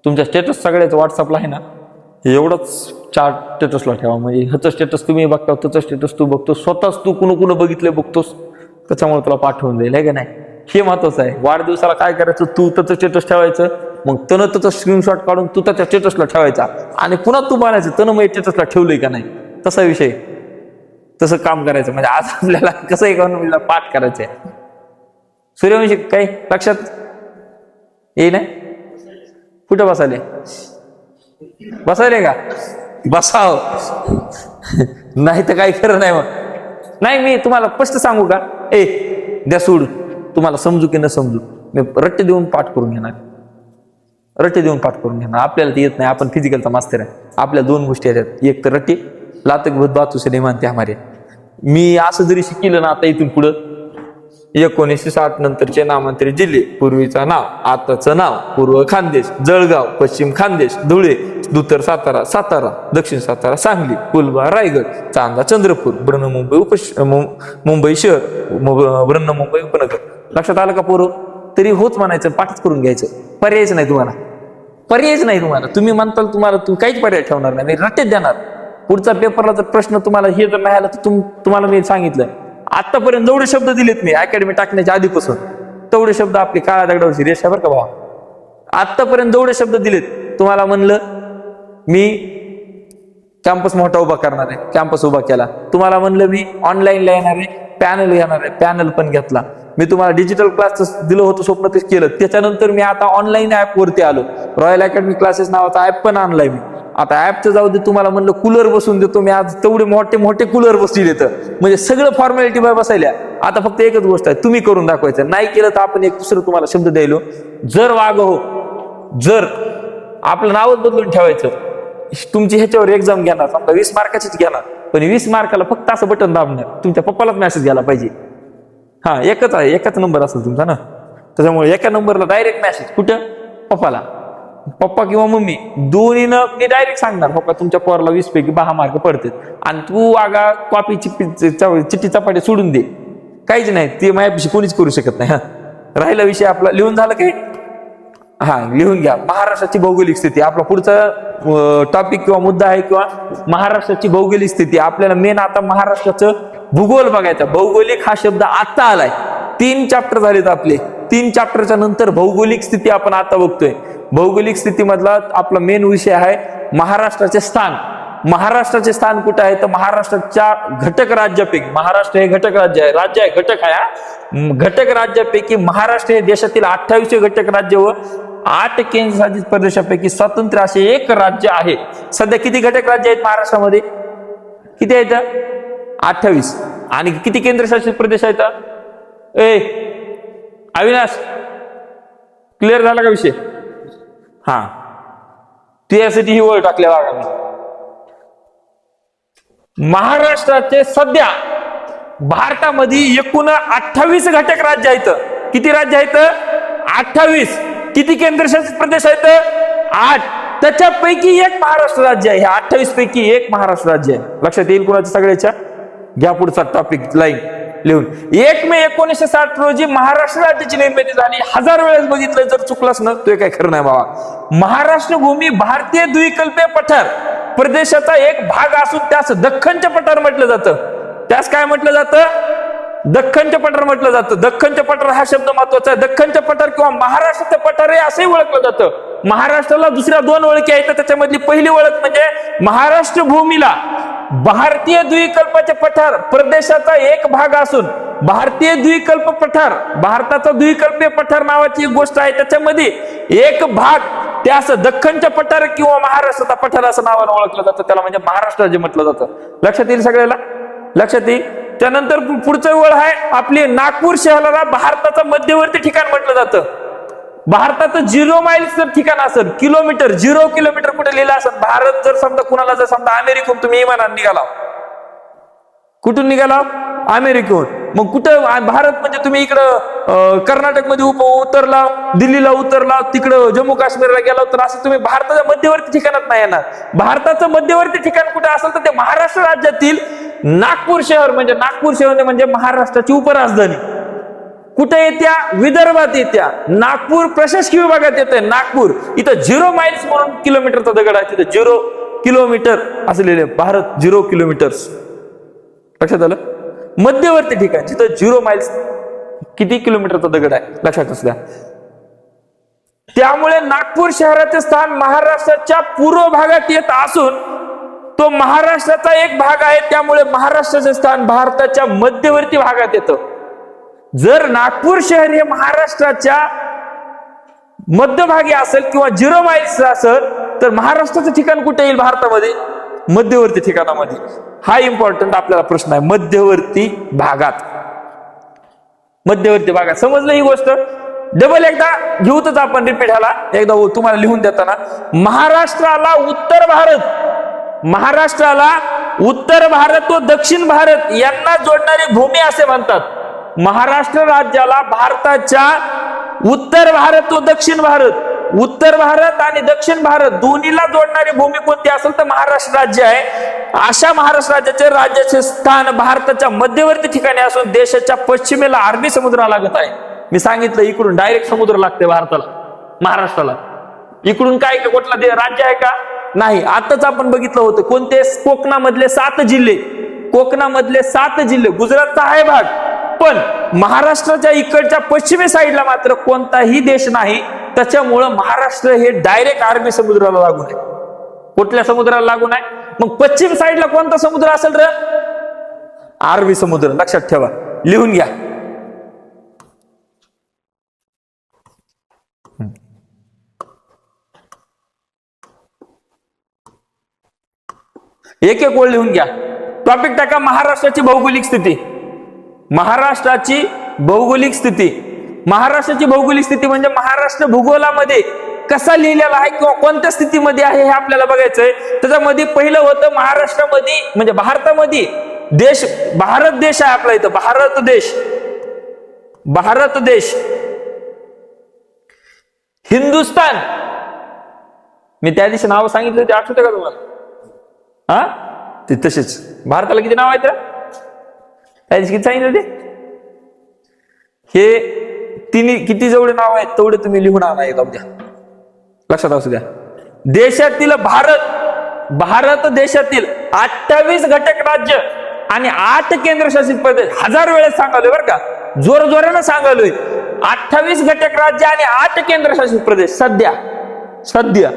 तुमच्या स्टेटस सगळ्याच व्हॉट्सअपला आहे ना, हे एवढंच चार्ट स्टेटसला ठेवा. म्हणजे ह्याचं स्टेटस तुम्ही बघता, त्याचं स्टेटस तू बघतो, स्वतःच तू कुणा बघितलं बघतोस, त्याच्यामुळे तुला पाठवून जाईल, आहे का नाही? हे महत्वाचं आहे. वाढदिवसाला काय करायचं, तू त्याचं स्टेटस ठेवायचं, मग त्यानं त्याचं स्क्रीनशॉट काढून तू त्याच्या स्टेटसला ठेवायचा आणि पुन्हा तू बनायचं त्यानं मग स्टेटसला ठेवलंय का नाही, तसा विषय. तसं काम करायचं. म्हणजे आज आपल्याला कसं इकॉनॉमीला पाठ करायचंय. सूर्यवंशी काही लक्षात येई नाही? कुठं बसायले का? बसाव. नाही तर काही खरं नाही. मग नाही, मी तुम्हाला स्पष्ट सांगू का? द्या सोड, तुम्हाला समजू की न समजू, मी रट्टे देऊन पाठ करून घेणार. आपल्याला ते येत नाही, आपण फिजिकलचा मास्तर आहे. आपल्या 2 गोष्टी आहेत, एक तर रट्टे, लातक भूत बातू से नहीं मानते हमारे. मी असं जरी शिकलं ना, आता इथून पुढं 1960 नंतरचे नामांतरित जिल्हे. पूर्वीचं नाव, आताचं नाव, पूर्व खानदेश जळगाव, पश्चिम खानदेश धुळे, उत्तर सातारा सातारा, दक्षिण सातारा सांगली, कुलबा रायगड, चांदा चंद्रपूर, मुंबई शहर, मुंबई उपनगर. लक्षात आलं का पोरं? तरी होच म्हणायचं, पाठच करून घ्यायचं. पर्यायच नाही तुम्हाला. तुम्ही म्हणताल तुम्हाला काहीच पर्याय ठेवणार नाही, मी रट्टेच देणार. पुढचा पेपरला जर प्रश्न तुम्हाला हे जर नाही आला तर तुम्हाला मी सांगितलं, आतापर्यंत जेवढे शब्द दिलेत मी अकॅडमी टाकण्याच्या आधीपासून, तेवढे शब्द आपली काळ्या दगडावरची रेष आहे बरं का भावा. आतापर्यंत जेवढे शब्द दिलेत, तुम्हाला म्हणलं मी कॅम्पस मोठा उभा करणार आहे, कॅम्पस उभा केला. तुम्हाला म्हणलं मी ऑनलाईनला येणार आहे, पॅनल घेणार आहे, पॅनल पण घेतला. मी तुम्हाला डिजिटल क्लासेस दिलं होतं, स्वप्न तेच केलं. त्याच्यानंतर मी आता ऑनलाईन ऍप वरती आलो, रॉयल अकॅडमी क्लासेस नावाचा ऍप पण आणलाय मी. आता ऍपचं जाऊ दे, तुम्हाला म्हणलं कूलर बसून देतो मी. आज तेवढे मोठे कूलर बसले, म्हणजे सगळं फॉर्मॅलिटी बाय बसायल्या. आता फक्त एकच गोष्ट आहे, तुम्ही करून दाखवायचं. नाही केलं तर आपण एक दुसरं तुम्हाला शब्द द्यायलो. जर वाघ हो, जर आपलं नावच बदलून ठेवायचं. तुमची ह्याच्यावर एक्झाम घेणार, समजा 20 मार्काचीच घेणार, पण 20 मार्काला फक्त असं बटन दाबणार, तुमच्या पप्पालाच मेसेज घ्यायला पाहिजे. हा एकच आहे, एकाच नंबर असेल तुमचा ना, त्याच्यामुळे एका नंबरला डायरेक्ट मेसेज कुठं, पप्पाला. पप्पा किंवा मम्मी दोन्हीनं मी डायरेक्ट सांगणार, पप्पा तुमच्या पोराला 20 पैकी 10 मार्क पडतात, आणि तू आगा कॉपी चिठ्ठी चपाटी सोडून दे, काहीच नाही, ते माझ्यापाशी कोणीच करू शकत नाही. हा राहिला विषय आपला, लिहून झालं काही? हा लिहून घ्या. महाराष्ट्राची भौगोलिक स्थिती आपला पुढचा टॉपिक किंवा मुद्दा आहे, किंवा महाराष्ट्राची भौगोलिक स्थिती. आपल्याला मेन आता महाराष्ट्राचं भूगोल बघायचा. भौगोलिक हा शब्द आता आलाय, 3 चॅप्टर झालेत आपले. 3 चॅप्टरच्या नंतर भौगोलिक स्थिती आपण आता बघतोय. भौगोलिक स्थितीमधला आपला मेन विषय आहे महाराष्ट्राचे स्थान. महाराष्ट्राचे स्थान कुठे आहे, तर महाराष्ट्राच्या घटक राज्यापैकी, महाराष्ट्र हे घटक राज्य आहे, राज्य आहे घटक आहे, घटक राज्यापैकी महाराष्ट्र हे देशातील 28 घटक राज्य व 8 केंद्रशासित प्रदेशापैकी स्वतंत्र असे एक राज्य आहे. सध्या किती घटक राज्य आहेत महाराष्ट्रामध्ये? किती आहेत? 28. आणि किती केंद्रशासित प्रदेश आहेत? अविनाश क्लिअर झाला का विषय? हा त्यासाठी ही ओळ टाकल्या बघा मी. महाराष्ट्राचे सध्या भारतामध्ये एकूण 28 घटक राज्य आहेत. किती राज्य आहेत? 28. किती केंद्रशासित प्रदेश आहेत? 8. त्याच्यापैकी एक महाराष्ट्र राज्य आहे. 28 पैकी एक महाराष्ट्र राज्य आहे. लक्षात येईल कुणाच्या सगळ्याच्या? घ्या पुढचा टॉपिक लाईन लिहून. 1 मे 1960 रोजी महाराष्ट्र राज्याची निर्मिती झाली. 1000 वेळेस बघितलं, जर चुकलाच ना तो काय खरं नाही बाबा. महाराष्ट्र भूमी भारतीय द्विकल्पीय पठार प्रदेशाचा एक भाग असून त्यास दख्खनचे पठार म्हटलं जातं. त्यास काय म्हटलं जातं? दख्खनचे पठार म्हटलं जातं. दख्खनचे पठार हा शब्द महत्वाचा आहे. दख्खनचे पठार किंवा महाराष्ट्राचे पठार हे असंही ओळखलं जातं. महाराष्ट्राला दुसऱ्या 2 ओळखी आहेत. त्याच्यामधली पहिली ओळख म्हणजे महाराष्ट्र भूमीला भारतीय द्विकल्पाचे पठार प्रदेशाचा एक भाग असून, भारतीय द्विकल्प पठार, भारताचा द्विकल्पीय पठार नावाची एक गोष्ट आहे, त्याच्यामध्ये एक भाग त्यास दख्खनच्या पठार किंवा महाराष्ट्राचा पठार असं नावानं ओळखलं जातं. त्याला म्हणजे महाराष्ट्र राज्य म्हटलं जातं. लक्षात येईल सगळ्याला? लक्षात येईल. त्यानंतर पुढचं ओळ आहे आपली नागपूर शहराला भारताचं मध्यवर्ती ठिकाण म्हटलं जातं. भारताचं 0 माइल्सचं ठिकाण असेल, किलोमीटर 0 किलोमीटर कुठे लिहिलं असेल. भारत जर समजा कुणाला जर समजा अमेरिकेहून तुम्ही विमानाने निघाला, कुठून निघाला? अमेरिकेहून. मग कुठं भारत म्हणजे तुम्ही इकडं कर्नाटक मध्ये उतरला, दिल्लीला उतरला, तिकडं जम्मू काश्मीरला गेला, तर असं तुम्ही भारताच्या मध्यवर्ती ठिकाणात नाही येणार. भारताचं मध्यवर्ती ठिकाण कुठे असेल तर ते महाराष्ट्र राज्यातील नागपूर शहर, म्हणजे नागपूर शहर म्हणजे महाराष्ट्राची उपराजधानी. कुठे येत्या? विदर्भात येत्या. नागपूर प्रशासकीय विभागात येते. नागपूर इथं 0 माइल्स म्हणून किलोमीटरचा दगड आहे, तिथं 0 किलोमीटर असलेले भारत 0 किलोमीटर्स. लक्षात आलं? मध्यवर्ती ठिकाण जिथं 0 माइल्स किती किलोमीटरचा दगड आहे, लक्षात असल्या. त्यामुळे नागपूर शहराचे स्थान महाराष्ट्राच्या पूर्व भागात येत असून तो महाराष्ट्राचा एक भाग आहे. त्यामुळे महाराष्ट्राचे स्थान भारताच्या मध्यवर्ती भागात येतं. जर नागपूर शहर हे महाराष्ट्राच्या मध्यभागी असेल किंवा 0 माइल्स असेल तर महाराष्ट्राचं ठिकाण कुठे येईल भारतामध्ये? मध्यवर्ती ठिकाणामध्ये. हा इम्पॉर्टंट आपल्याला प्रश्न आहे. मध्यवर्ती भागात, मध्यवर्ती भागात. समजलं ही गोष्ट? डबल एकदा घेऊतच आपण रिपीट ह्याला एकदा तुम्हाला लिहून देताना. महाराष्ट्राला उत्तर भारत, महाराष्ट्राला उत्तर भारत व दक्षिण भारत यांना जोडणारी भूमी असे म्हणतात. महाराष्ट्र राज्याला भारताच्या उत्तर भारत व दक्षिण भारत, उत्तर भारत आणि दक्षिण भारत दोन्हीला जोडणारी भूमी कोणती असेल तर महाराष्ट्र राज्य आहे. अशा महाराष्ट्र राज्याचे स्थान भारताच्या मध्यवर्ती ठिकाणी असून देशाच्या पश्चिमेला अरबी समुद्र लागत आहे. मी सांगितलं इकडून डायरेक्ट समुद्र लागते भारताला, महाराष्ट्राला. इकडून काय कुठला राज्य आहे का? नाही. आताच आपण बघितलं होतं कोणते? कोकणामधले 7 जिल्हे, कोकणामधले 7 जिल्हे, गुजरातचा आहे भाग, पण महाराष्ट्राच्या इकडच्या पश्चिमी साईडला मात्र कोणताही देश नाही. त्याच्यामुळं महाराष्ट्र हे डायरेक्ट अरबी समुद्राला लागून आहे. कुठल्या समुद्राला लागून आहे? मग पश्चिम साईडला कोणता समुद्र असेल रे? अरबी समुद्र. लक्षात ठेवा, लिहून घ्या. एक एक ओळ लिहून घ्या. टॉपिक टाका महाराष्ट्राची भौगोलिक स्थिती. महाराष्ट्राची भौगोलिक स्थिती. महाराष्ट्राची भौगोलिक स्थिती म्हणजे महाराष्ट्र भूगोलामध्ये कसा लिहिलेला आहे किंवा कोणत्या स्थितीमध्ये आहे हे आपल्याला बघायचंय. त्याच्यामध्ये पहिलं होतं महाराष्ट्रामध्ये म्हणजे भारतामध्ये देश, भारत देश आहे आपला इथं, भारत देश, भारत देश, हिंदुस्तान. मी त्या दिवशी नाव सांगितलं ते आठवतं का तुम्हाला? हा ते तसेच. भारताला किती नाव आहेत त्या दिवशी किती सांगितलं ते? हे तिन्ही किती जेवढे नाव आहेत तेवढे तुम्ही लिहून आणा एकदा उद्या, लक्षात असू द्या. देशातील भारत, भारत देशातील 28 घटक राज्य आणि 8 केंद्रशासित प्रदेश. 1000 वेळेस सांगालोय बरं का, जोर जोरानं सांगालोय. 28 घटक राज्य आणि 8 केंद्रशासित प्रदेश सध्या सध्या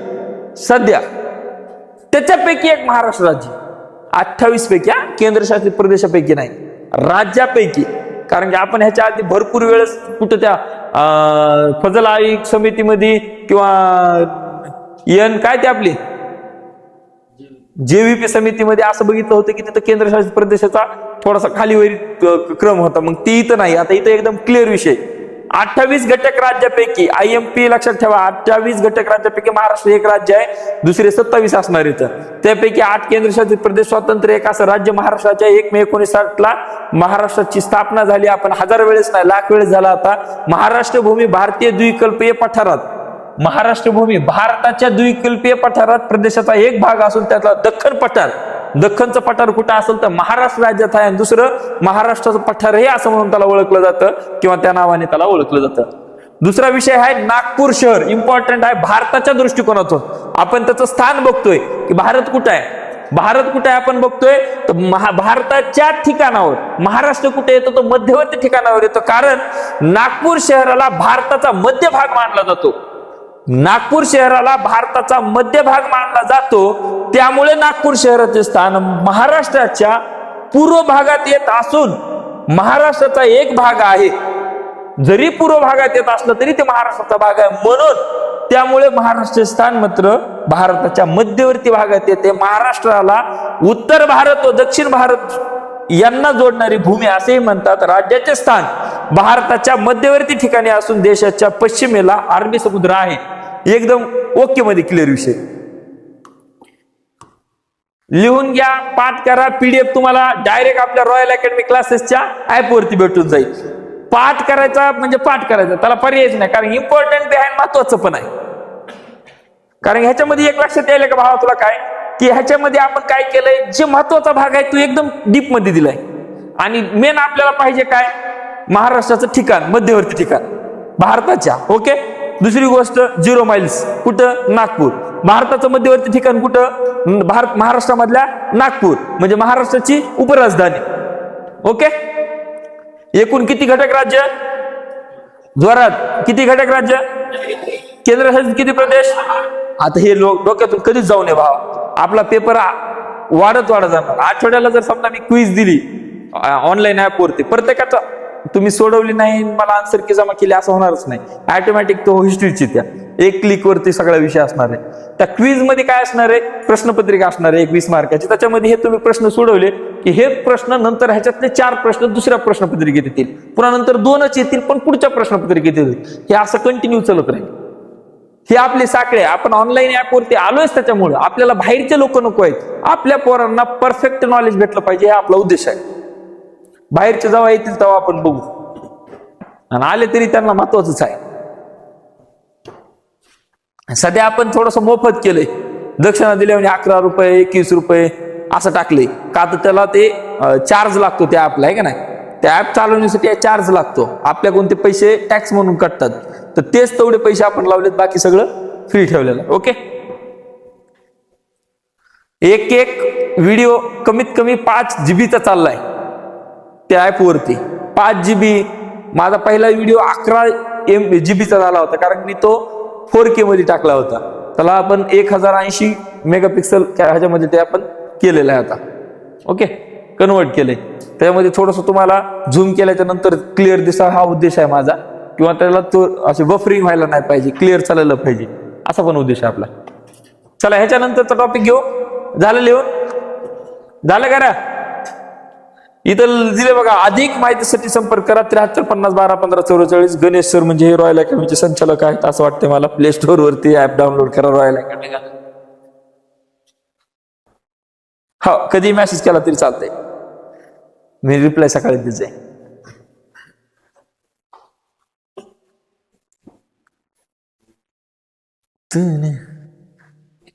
सध्या त्याच्यापैकी एक महाराष्ट्र राज्य. 28 पैकी, केंद्रशासित प्रदेशापैकी नाही, राज्यापैकी. कारण की आपण ह्याच्या आधी भरपूर वेळेस कुठं त्या फजल आयोग समितीमध्ये किंवा काय ते आपली जेव्हीपी समितीमध्ये असं बघितलं होतं की तिथं केंद्रशासित प्रदेशाचा थोडासा खालीवरी क्रम होता. मग ती इथं नाही, आता इथं एकदम क्लिअर विषय. 28 घटक राज्यापैकी, IMP लक्षात ठेवा, 28 घटक राज्यापैकी महाराष्ट्र एक राज्य आहे, दुसरे 27 असणार इथं. त्यापैकी 8 केंद्रशासित प्रदेश, स्वतंत्र एक असं राज्य महाराष्ट्राच्या 1 मे 1960 महाराष्ट्राची स्थापना झाली. आपण 1000 वेळेस नाही, लाख वेळेस झाला. आता महाराष्ट्र भूमी भारतीय द्विकल्पीय पठारात, महाराष्ट्र भूमी भारताच्या द्विकल्पीय पठारात प्रदेशाचा एक भाग असून त्यातला दख्खन पठार, दख्खनचं पठार कुठं असेल तर महाराष्ट्र राज्यात आहे. आणि दुसरं महाराष्ट्राचं पठार हे असं म्हणून त्याला ओळखलं जातं किंवा त्या नावाने त्याला ओळखलं जातं. दुसरा विषय आहे नागपूर शहर. इम्पॉर्टंट आहे भारताच्या दृष्टिकोनातून. आपण त्याचं स्थान बघतोय की भारत कुठं आहे, भारत कुठे आहे आपण बघतोय तर भारताच्या ठिकाणावर. महाराष्ट्र कुठे येतो तो मध्यवर्ती ठिकाणावर येतो, कारण नागपूर शहराला भारताचा मध्य भाग मानला जातो. नागपूर शहराला भारताचा मध्यभाग मानला जातो, त्यामुळे नागपूर शहराचे स्थान महाराष्ट्राच्या पूर्व भागात येत असून महाराष्ट्राचा एक भाग आहे. जरी पूर्व भागात येत असलं तरी ते महाराष्ट्राचा भाग आहे, म्हणून त्यामुळे महाराष्ट्राचे स्थान मात्र भारताच्या मध्यवर्ती भागात येते. महाराष्ट्राला उत्तर भारत व दक्षिण भारत यांना जोडणारी भूमी असेही म्हणतात. राज्याचे स्थान भारताच्या मध्यवर्ती ठिकाणी असून देशाच्या पश्चिमेला अरबी समुद्र आहे. एकदम ओके मध्ये क्लिअर विषय. लिहून घ्या, पाठ करा. PDF तुम्हाला डायरेक्ट आपल्या रॉयल अकॅडमी क्लासेसच्या ऍप वरती भेटून जाईल. पाठ करायचा म्हणजे पाठ करायचा, त्याला पर्यायच नाही, कारण इम्पॉर्टंट बिहाइंड महत्वाचं पण आहे. कारण ह्याच्यामध्ये एक लक्षात यायला का भावा तुला काय, की ह्याच्यामध्ये आपण काय केलंय, जे महत्वाचा भाग आहे तो एकदम डीप मध्ये दिलाय. आणि मेन आपल्याला पाहिजे काय, महाराष्ट्राचं ठिकाण, मध्यवर्ती ठिकाण भारताच्या. ओके. दुसरी गोष्ट 0 माइल्स कुठं, नागपूर. भारताचं मध्यवर्ती ठिकाण कुठं, महाराष्ट्रामधल्या नागपूर, म्हणजे महाराष्ट्राची उपराजधानी. ओके. एकूण किती घटक राज्य, जोरात किती घटक राज्य, केंद्रशासित किती प्रदेश. आता हे डोक्यातून कधीच जाऊ नये भावा, आपला पेपर वाढत जाणार. आठवड्याला जर समजा मी क्विज दिली ऑनलाईन ऍप वरती, प्रत्येकाचा तुम्ही सोडवली नाही, मला आन्सर की जमा केली असं होणारच नाही. ऑटोमॅटिक तो हिस्ट्रीची त्या एक क्लिक वरती सगळा विषय असणार आहे. त्या क्विज मध्ये काय असणार आहे, प्रश्नपत्रिका असणार आहे 20 मार्काची. त्याच्यामध्ये हे तुम्ही प्रश्न सोडवले की हे प्रश्न नंतर ह्याच्यातले 4 प्रश्न दुसऱ्या प्रश्नपत्रिकेत येतील, पुन्हा नंतर 2च येतील पण पुढच्या प्रश्नपत्रिकेत येतील. हे असं कंटिन्यू चालत राहील. हे आपले साखळे. आपण ऑनलाईन ऍप वरती आलोयच त्याच्यामुळे आपल्याला बाहेरचे लोक नको आहेत, आपल्या पोरांना परफेक्ट नॉलेज भेटलं पाहिजे, हा आपला उद्देश आहे. बाहेरचे जेव्हा येतील तेव्हा आपण बघू, आणि आले तरी त्यांना महत्वाचंच आहे. सध्या आपण थोडस मोफत केलंय, दक्षिणा दिल्याने 11 रुपये 21 रुपये असं टाकले का, तर त्याला ते चार्ज लागतो त्या ऍपला, आहे का नाही. त्या ऍप चालवण्यासाठी चार्ज लागतो, आपल्या कोणते पैसे टॅक्स म्हणून कटतात, तर तेच तेवढे पैसे आपण लावलेत, बाकी सगळं फ्री ठेवलेलं. ओके. एक व्हिडिओ कमीत कमी 5 GB चाललाय त्या ऍप वरती. 5 GB. माझा पहिला व्हिडिओ 11 GB झाला होता, कारण मी तो 4K मध्ये टाकला होता. त्याला आपण 1080 मेगापिक्सल ह्याच्यामध्ये ते आपण केलेलं आहे आता. ओके. कन्वर्ट केलंय. त्यामध्ये थोडस तुम्हाला झूम केल्याच्या नंतर क्लिअर दिसा, हा उद्देश आहे माझा. किंवा त्याला तो असे बफरिंग व्हायला नाही पाहिजे, क्लिअर चालायला पाहिजे, असा पण उद्देश आहे आपला. चला ह्याच्यानंतरचा टॉपिक घेऊ. झालं लिहून, झालं करा. इथं दिले बघा, अधिक माहितीसाठी संपर्क करा 7350121544. गणेश सर म्हणजे हे रॉयल अकॅडमीचे संचालक आहेत असं वाटतं मला. प्ले स्टोर वरती ऍप डाउनलोड करा रॉयल अकॅडमी. हा, कधी मेसेज केला तरी चालतंय, मी रिप्लाय सकाळी देते.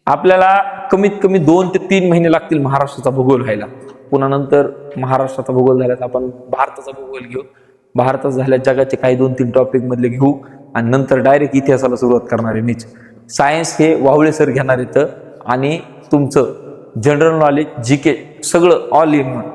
आपल्याला कमीत कमी 2 ते 3 महिने लागतील महाराष्ट्राचा भूगोल व्हायला. पुन्हा नंतर महाराष्ट्राचा भूगोल झाल्यात आपण भारताचा भूगोल घेऊ. भारतात झाल्या जगाचे काही 2-3 टॉपिक मधले घेऊ आणि नंतर डायरेक्ट इतिहासाला सुरुवात करणार आहे मीच. सायन्स हे वावळे सर घेणार येतं आणि तुमचं जनरल नॉलेज जीके सगळं ऑल इन वन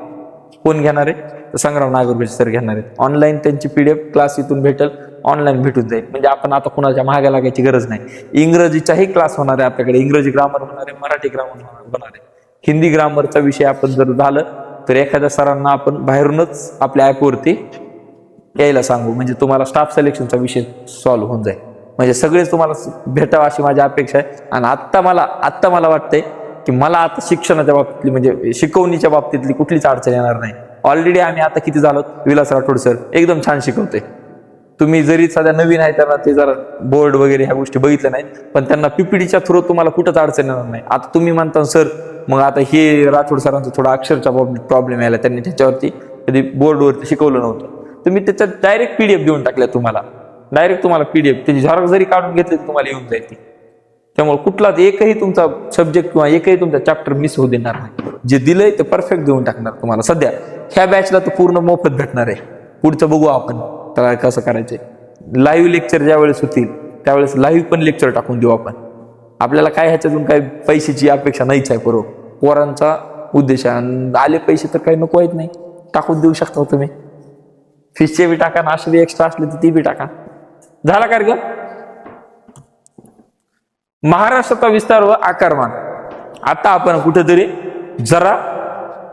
कोण घेणार आहे तर संग्राम नागरगोजे सर घेणार आहेत. ऑनलाईन त्यांची पीडीएफ क्लास इथून भेटेल, ऑनलाईन भेटून जाईल. म्हणजे आपण आता कुणाच्या मागे लागायची गरज नाही. इंग्रजीचाही क्लास होणार आहे आपल्याकडे, इंग्रजी ग्रामर होणार आहे, मराठी ग्रामर होणार आहे. हिंदी ग्रामरचा विषय आपण जर झालं तर एखाद्या सरांना आपण बाहेरूनच आपल्या ऍपवरती यायला सांगू, म्हणजे तुम्हाला स्टाफ सिलेक्शनचा विषय सॉल्व्ह होऊन जाईल. म्हणजे सगळेच तुम्हाला भेटावं अशी माझी अपेक्षा आहे. आणि आत्ता मला वाटतंय की मला आता शिक्षणाच्या बाबतीतली म्हणजे शिकवणीच्या बाबतीतली कुठलीच अडचण येणार नाही. ऑलरेडी आम्ही आता किती झालो, विलास राठोड सर एकदम छान शिकवते. तुम्ही जरी सध्या नवीन आहे त्यांना ते जरा बोर्ड वगैरे ह्या गोष्टी बघितल्या नाहीत, पण त्यांना पीपीटीच्या थ्रू तुम्हाला कुठंच अडचण येणार नाही. आता तुम्ही म्हणता सर मग आता हे राठोड सरांचं थोडा अक्षरचा प्रॉब्लेम यायला, त्यांनी त्याच्यावरती कधी बोर्डवरती शिकवलं नव्हतं, तर मी त्याच्यात डायरेक्ट पीडीएफ देऊन टाकल्या तुम्हाला. डायरेक्ट तुम्हाला पीडीएफ त्याची झेरॉक्स जरी काढून घेतली तर तुम्हाला येऊन जाईल ती. त्यामुळे कुठलाच एकही तुमचा सब्जेक्ट किंवा एकही तुमचा चॅप्टर मिस होऊ देणार नाही. जे दिलंय ते परफेक्ट देऊन टाकणार तुम्हाला. सध्या ह्या बॅचला तर पूर्ण मोफत भेटणार आहे. पुढचं बघू आपण त्याला कसं करायचंय. लाईव्ह लेक्चर ज्या वेळेस होतील त्यावेळेस लाईव्ह पण लेक्चर टाकून देऊ आपण. आपल्याला काय ह्याच्यातून काही पैशाची अपेक्षा नाहीच आहे. पोरांचा उद्देश आहे. आले पैसे तर काही नको आहेत नाही, टाकून देऊ शकता तुम्ही. फिशचे बी टाका ना, असे बी एक्स्ट्रा असले तर ती बी टाका. झाला का ग? महाराष्ट्राचा विस्तार व आकारमान. आता आपण कुठेतरी जरा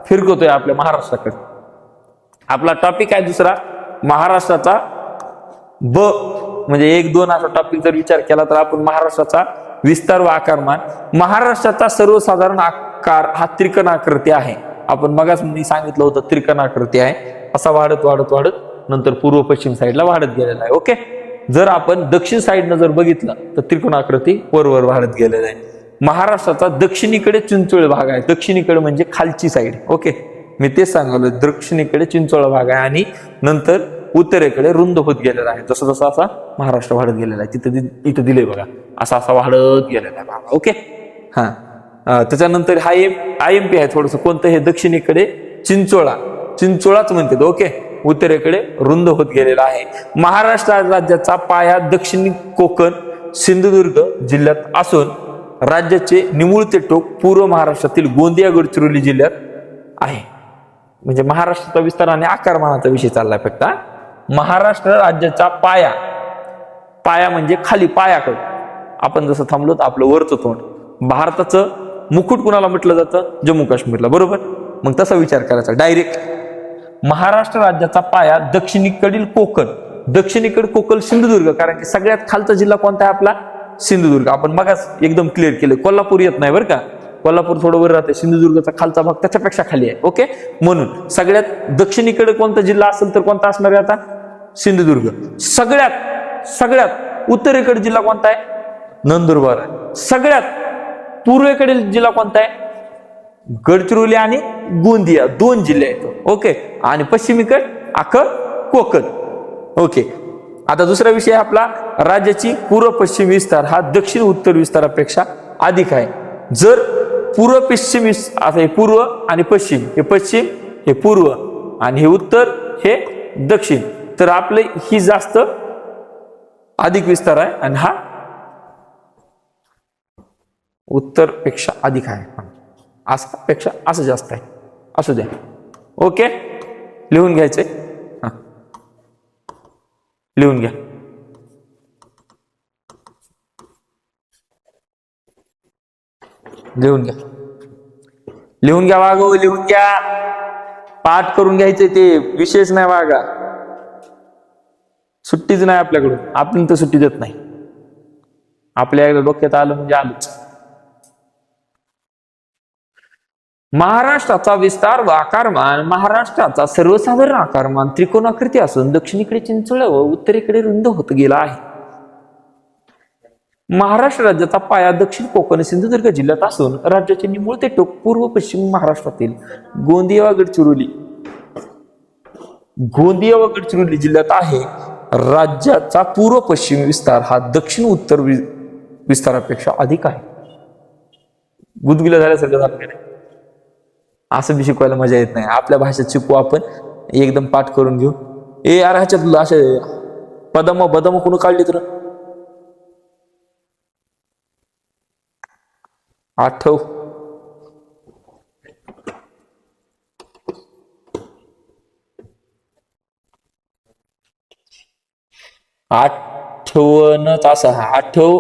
फिरकतोय आपल्या महाराष्ट्राकडे. आपला टॉपिक आहे दुसरा महाराष्ट्राचा ब म्हणजे 1-2 असा टॉपिक जर विचार केला तर आपण महाराष्ट्राचा विस्तार व आकारमान. महाराष्ट्राचा सर्वसाधारण आकार हा त्रिकोणाकृती आहे. आपण मगाच मी सांगितलं होतं त्रिकोणाकृती आहे, असा वाढत वाढत वाढत नंतर पूर्व पश्चिम साईडला वाढत गेलेला आहे. ओके, जर आपण दक्षिण साईडनं जर बघितलं तर त्रिकोणाकृती वर वाढत गेलेला आहे. महाराष्ट्राचा दक्षिणेकडे चिंचोळ भाग आहे. दक्षिणेकडे म्हणजे खालची साईड. ओके, मी तेच सांगितलं, दक्षिणेकडे चिंचोळ भाग आहे आणि नंतर उत्तरेकडे रुंद होत गेलेला आहे. जसं जसं असा महाराष्ट्र वाढत गेलेला आहे. इथं दिलंय बघा, असा वाढत गेलेला आहे भाग. ओके, हा. त्याच्यानंतर हा IMP आहे थोडस. कोणतं हे? दक्षिणेकडे चिंचोळाच म्हणतात. ओके, उत्तरेकडे रुंद होत गेलेला आहे. महाराष्ट्र राज्याचा पाया दक्षिणी कोकण सिंधुदुर्ग जिल्ह्यात असून राज्याचे निमुळते टोक पूर्व महाराष्ट्रातील गोंदिया गडचिरोली जिल्ह्यात आहे. म्हणजे महाराष्ट्राचा विस्तार आणि आकारमानाचा विषय चाललाय फक्त. महाराष्ट्र राज्याचा पाया म्हणजे खाली पायाकडे आपण जसं थांबलो आपलं वरचं तोंड. भारताचं मुकुट कुणाला म्हटलं जातं? जम्मू काश्मीरला, बरोबर. मग तसा विचार करायचा डायरेक्ट. महाराष्ट्र राज्याचा पाया दक्षिणेकडील कोकण, दक्षिणेकडे कोकण सिंधुदुर्ग, कारण की सगळ्यात खालचा जिल्हा कोणता आहे आपला? सिंधुदुर्ग. आपण मगाच एकदम क्लिअर केलं. कोल्हापूर येत नाही बरं का, कोल्हापूर थोडं वर राहते. सिंधुदुर्गचा खालचा भाग त्याच्यापेक्षा खाली आहे. ओके, म्हणून सगळ्यात दक्षिणेकडे कोणता जिल्हा असेल तर कोणता असणार आहे आता? सिंधुदुर्ग. सगळ्यात उत्तरेकडे जिल्हा कोणता आहे? नंदुरबार आहे. सगळ्यात पूर्वेकडील जिल्हा कोणता आहे? गडचिरोली आणि गोंदिया, 2 जिल्हे आहेत. ओके, आणि पश्चिमेकडे कोकण. ओके, आता दुसरा विषय आपला राज्याची पूर्व पश्चिम विस्तार हा दक्षिण उत्तर विस्तारापेक्षा अधिक आहे. जर पूर्व पश्चिम आता हे पूर्व आणि पश्चिम, हे पश्चिम हे पूर्व आणि हे उत्तर हे दक्षिण, तर आपले ही जास्त अधिक विस्तार आहे आणि हा उत्तर पेक्षा अधिक आहे. असं पेक्षा असं जास्त आहे. असू द्या. ओके, लिहून घ्यायचंय. लिहून घ्या. लिहून घ्या वागो, लिहून घ्या. पाठ करून घ्यायचे, ते विशेष नाही वागा. सुट्टीच नाही आपल्याकडून. आपण तर सुट्टी देत नाही. आपल्या डोक्यात आलं म्हणजे आलंच. महाराष्ट्राचा विस्तार व आकारमान महाराष्ट्राचा सर्वसाधारण आकारमान त्रिकोणाकृती असून दक्षिणेकडे चिंचोळ्या व उत्तरेकडे रुंद होत गेला आहे. महाराष्ट्र राज्याचा पाया दक्षिण कोकण सिंधुदुर्ग जिल्ह्यात असून राज्याचे निमुळ ते टोक पूर्व पश्चिम महाराष्ट्रातील गोंदिया व गडचिरोली जिल्ह्यात आहे. राज्याचा पूर्व पश्चिम विस्तार हा दक्षिण उत्तर विस्तारापेक्षा अधिक आहे. गुदगुल्या झाल्यासारखं झालं नाही. असं बी शिकवायला मजा येत नाही. आपल्या भाषेत शिकू आपण, एकदम पाठ करून घेऊ. यार ह्याच्यात असे बदम कोण काढली तर आठव. आठवणच असं आठव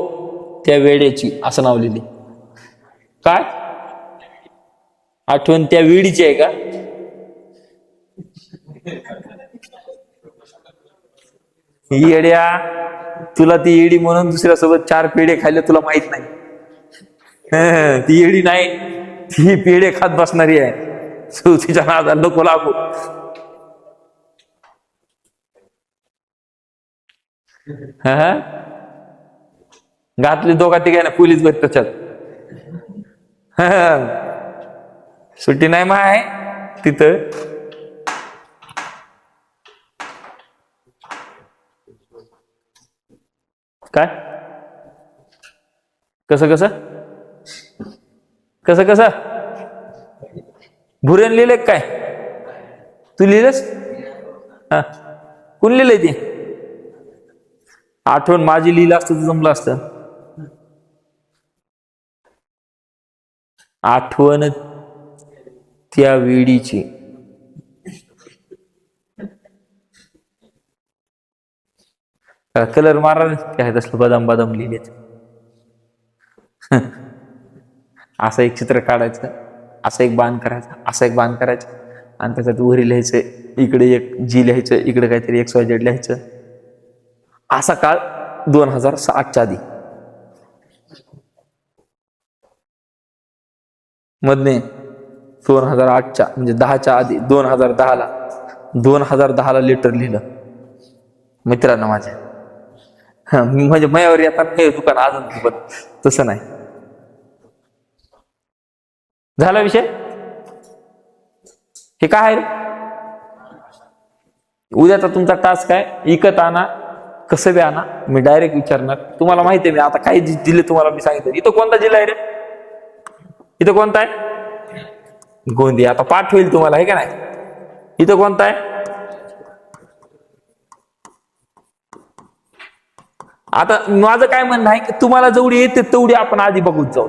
त्या वेळेची असं नाव लिहिले. काय आठवण त्या वेळीची आहे का? येड्या, तुला ती येडी म्हणून दुसऱ्यासोबत 4 पेढे खायला तुला माहित नाही. ती येडी नाही, ती पेढे खात बसणारी आहे. तिच्या नादाला नको लागू. घातली दोघा तिघांना पोलीस बघ त्याच्यात. सुट्टी नाही माय तिथं. काय कसं भुरेन लिहिले काय? तू लिहिलंस? हा, कोण लिहिलंय ते? आठवण माझी लिहिलं असतं तर जमलं असतं. आठवण त्या वेळीची. कलर मारा काय तसलं बदाम लिहिलेत. असं एक चित्र काढायचं, असं एक बाण करायचं, असं एक बाण करायचं आणि त्याच्यात वरी लिहायचं, इकडे एक जी लिहायचं, इकडे काहीतरी XYZ लिहायचं. असा काळ 2008च्या आधी. मधने 2008च्या म्हणजे 10च्या आधी 2010ला लेटर लिहिलं मित्रांना माझ्या. म्हणजे मयावर येतात हे दुकान अजून, पण तसं नाही. झाला विषय. हे काय आहे? उद्याचा तुमचा टास्क आहे, इकत आणा कसं बी आणा. मी डायरेक्ट विचारणार. तुम्हाला माहिती आहे मी आता काही दिले तुम्हाला मी सांगितलं. इथं कोणता जिल्हा आहे रे? इथं कोणता आहे? गोंदिया. आता पाठ होईल तुम्हाला, आहे का नाही? इथं कोणता आहे? आता माझं काय म्हणणं आहे की तुम्हाला जेवढी येते तेवढी आपण आधी बघूच जाऊ.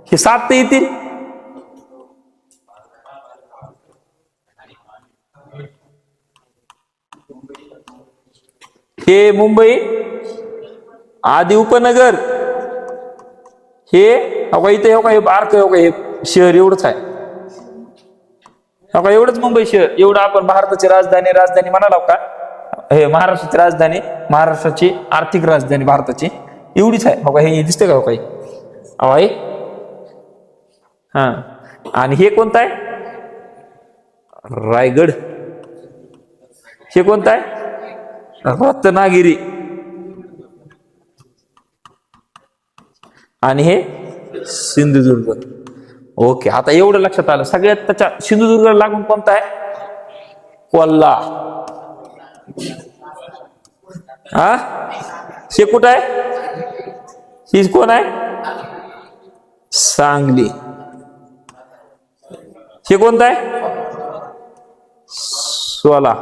हे 7 तर येतील. हे मुंबई आधी उपनगर, हे इथे हे बारक हे शहर एवढंच आहे. एवढंच मुंबई शहर. एवढं आपण भारताची राजधानी म्हणाला का? हे महाराष्ट्राची राजधानी, महाराष्ट्राची आर्थिक राजधानी भारताची एवढीच आहे. हे दिसते का काही? हा, आणि हे कोणतं आहे? रायगड. हे कोणतं आहे? रत्नागिरी. आणि हे सिंधुदुर्ग. ओके, आता एवढं लक्षात आलं. सगळ्यात त्याच्या सिंधुदुर्ग लागून कोणता आहे? कोल्हा. हा, हे कुठं आहे? ही कोण आहे? सांगली. हे कोणतं आहे? सोला.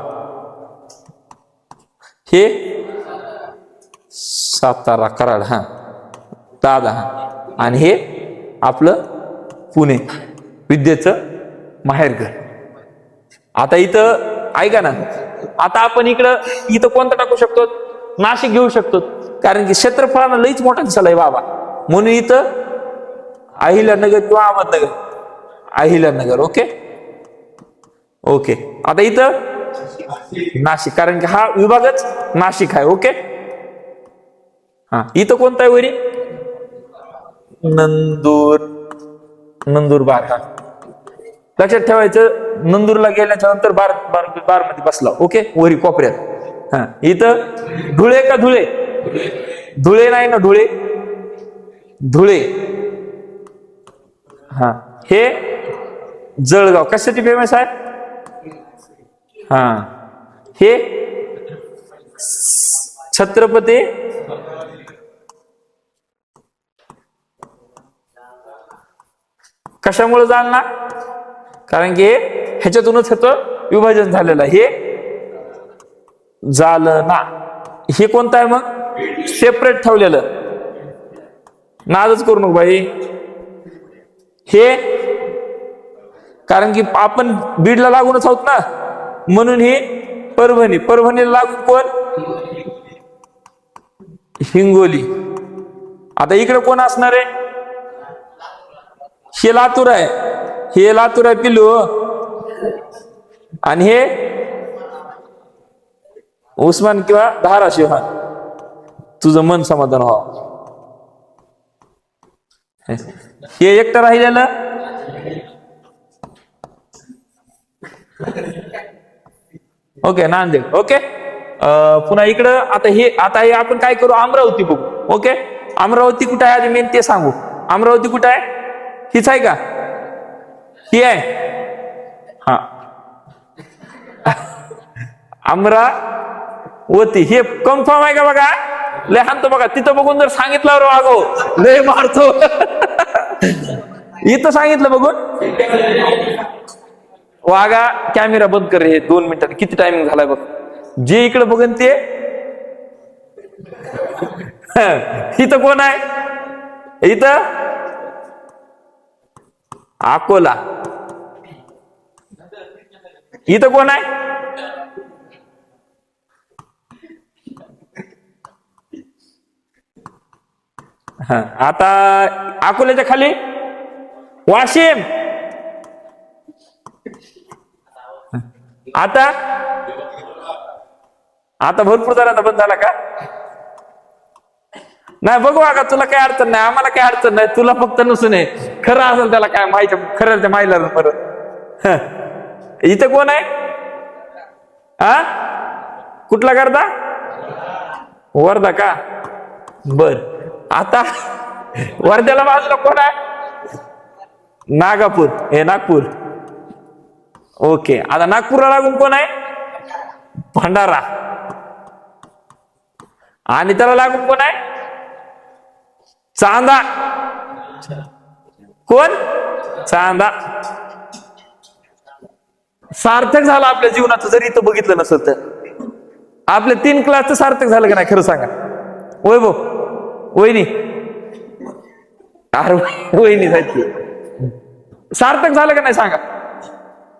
हे सातारा कराड. हा, दादा. हा, आणि हे आपलं पुणे, विद्येचं माहेरघर. आता इथं ऐका ना, आता आपण इथं कोणतं टाकू शकतो? नाशिक घेऊ शकतो, कारण की क्षेत्रफळानं लईच मोठा दिसला आहे बाबा. म्हणून इथं अहिल्यानगर किंवा अहमदनगर. अहिल्यानगर. Okay okay. आता इथं नाशिक, कारण की हा विभागच नाशिक आहे. ओके. हा, इथं कोणता आहे वरी? नंदुरबार. हा, लक्षात ठेवायचं. नंदूरला गेल्याच्या नंतर बारमध्ये बसला. ओके, वरी कोपऱ्यात. हा, इथं धुळे का धुळे? धुळे नाही ना, धुळे धुळे. हा, हे जळगाव कशासाठी फेमस आहे? हा, हे छत्रपती कशामुळे जालना? कारण की ह्याच्यातूनच ह्याचं विभाजन झालेलं आहे. हे जालना. हे कोणतं आहे मग? सेपरेट ठेवलेलं. नादच करू नको भाई. हे कारण की आपण बीडला लागूनच आहोत ना, म्हणून हे परभणी. परभणीला लागून कोण? हिंगोली. आता इकडे कोण असणार आहे? हे लातूर आहे. हे लातूर आहे पिल्लू. आणि हे उस्मान किंवा धाराशिव. हा, तुझं मन समाधान व्हावं. हे एकटं राहिलेलं ओके, नांदेड. ओके, पुन्हा इकडं आता हे आपण काय करू? अमरावती बघू. ओके, अमरावती कुठे आहे आधी मेन ते सांगू. अमरावती कुठे आहे? हीच आहे का? ही आहे. हा, अमरावती. हे कन्फर्म आहे का बघा? लय हाणतो बघा. तिथं बघून जर सांगितलं वागो लय मारतो. इथं सांगितलं बघून वागा. कॅमेरा बंद कर रे. 2 मिनिटात किती टायमिंग झालाय बघ. जे इकडे बघन ते. इथं कोण आहे? इथं अकोला. इथं कोण आहे? हा, आता अकोल्याच्या खाली वाशिम. आता भरपूर जणांना बंद झाला का? नाही बघू का, तुला काय अडचण नाही, आम्हाला काय अडचण नाही. तुला फक्त नसून खरं असेल त्याला काय माहिती, खरं माहिला बरं. इथं कोण आहे? हा, कुठला करता? वर्धा का? बर. आता वर्ध्याला बाजूला कोण आहे? नागपूर. हे नागपूर. ओके, आता नागपूरला लागून कोण आहे? भंडारा. आणि त्याला लागून कोण आहे? चांदा. कोण? चांदा. सार्थक झालं आपल्या जीवनाचं जरी इथं बघितलं नसतं तर. आपले 3 क्लासचं सार्थक झालं का नाही खरं सांगा? वैभव, वहिनी, अरे वहिनी सारखी सार्थक झालं का नाही सांगा?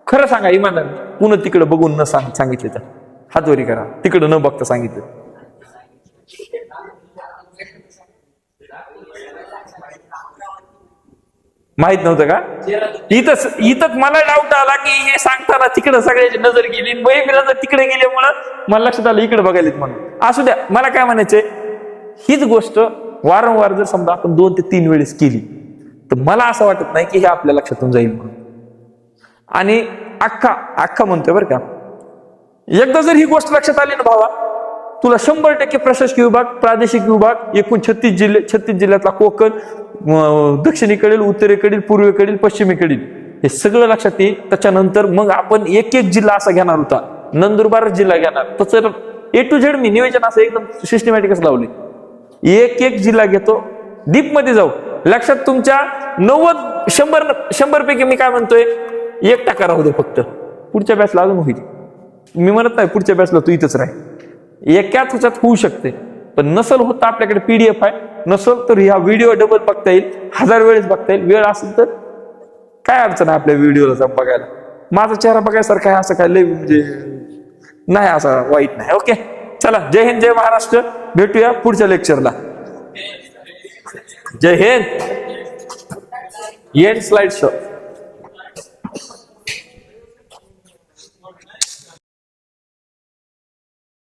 खरं सांगा इमानदार. पुन्हा तिकडे बघून न सांगितलं तर हातवरी करा. तिकडे न बघता सांगितलं. माहित नव्हतं का? इथंच मला डाऊट आला की हे सांगताना तिकडे सगळ्याची नजर गेली. मी नजर तिकडे गेल्यामुळं मला लक्षात आलं इकडे बघायला म्हणून. असू द्या, मला काय म्हणायचंय, हीच गोष्ट वारंवार जर समजा आपण 2 ते 3 वेळेस केली तर मला असं वाटत नाही की हे आपल्या लक्षातून जाईल म्हणून. आणि अख्खा म्हणतोय बरं का, एकदा जर ही गोष्ट लक्षात आली ना भावा, तुला 100% प्रशासकीय विभाग, प्रादेशिक विभाग, एकूण 36 जिल्ह्यातला कोकण, दक्षिणेकडील, उत्तरेकडील, पूर्वेकडील, पश्चिमेकडील हे सगळं लक्षात येईल. त्याच्यानंतर मग आपण एक जिल्हा असा घेणार होता, नंदुरबार जिल्हा घेणार. तसं A to Z मी नियोजन असं एकदम सिस्टमॅटिकच लावले. एक जिल्हा घेतो, डीप मध्ये जाऊ. लक्षात तुमच्या 90-100 पैकी मी काय म्हणतोय 1% राहू दे फक्त. पुढच्या बॅचला अजून होईल. मी म्हणत नाही पुढच्या बॅचला तू इथंच राह. एकाच ह्याच्यात होऊ शकते, पण नसल होता आपल्याकडे PDF आहे. नसल तर ह्या व्हिडिओ डबल बघता येईल, 1000 वेळेस बघता येईल. वेळ असेल तर काय अडचण आहे आपल्या व्हिडिओला बघायला. माझा चेहरा बघायसारखा आहे असं काय लय म्हणजे नाही, असं वाईट नाही. ओके, चला. जय हिंद, जय महाराष्ट्र. भेटूया पुढच्या लेक्चरला. जय हिंद. End slide show.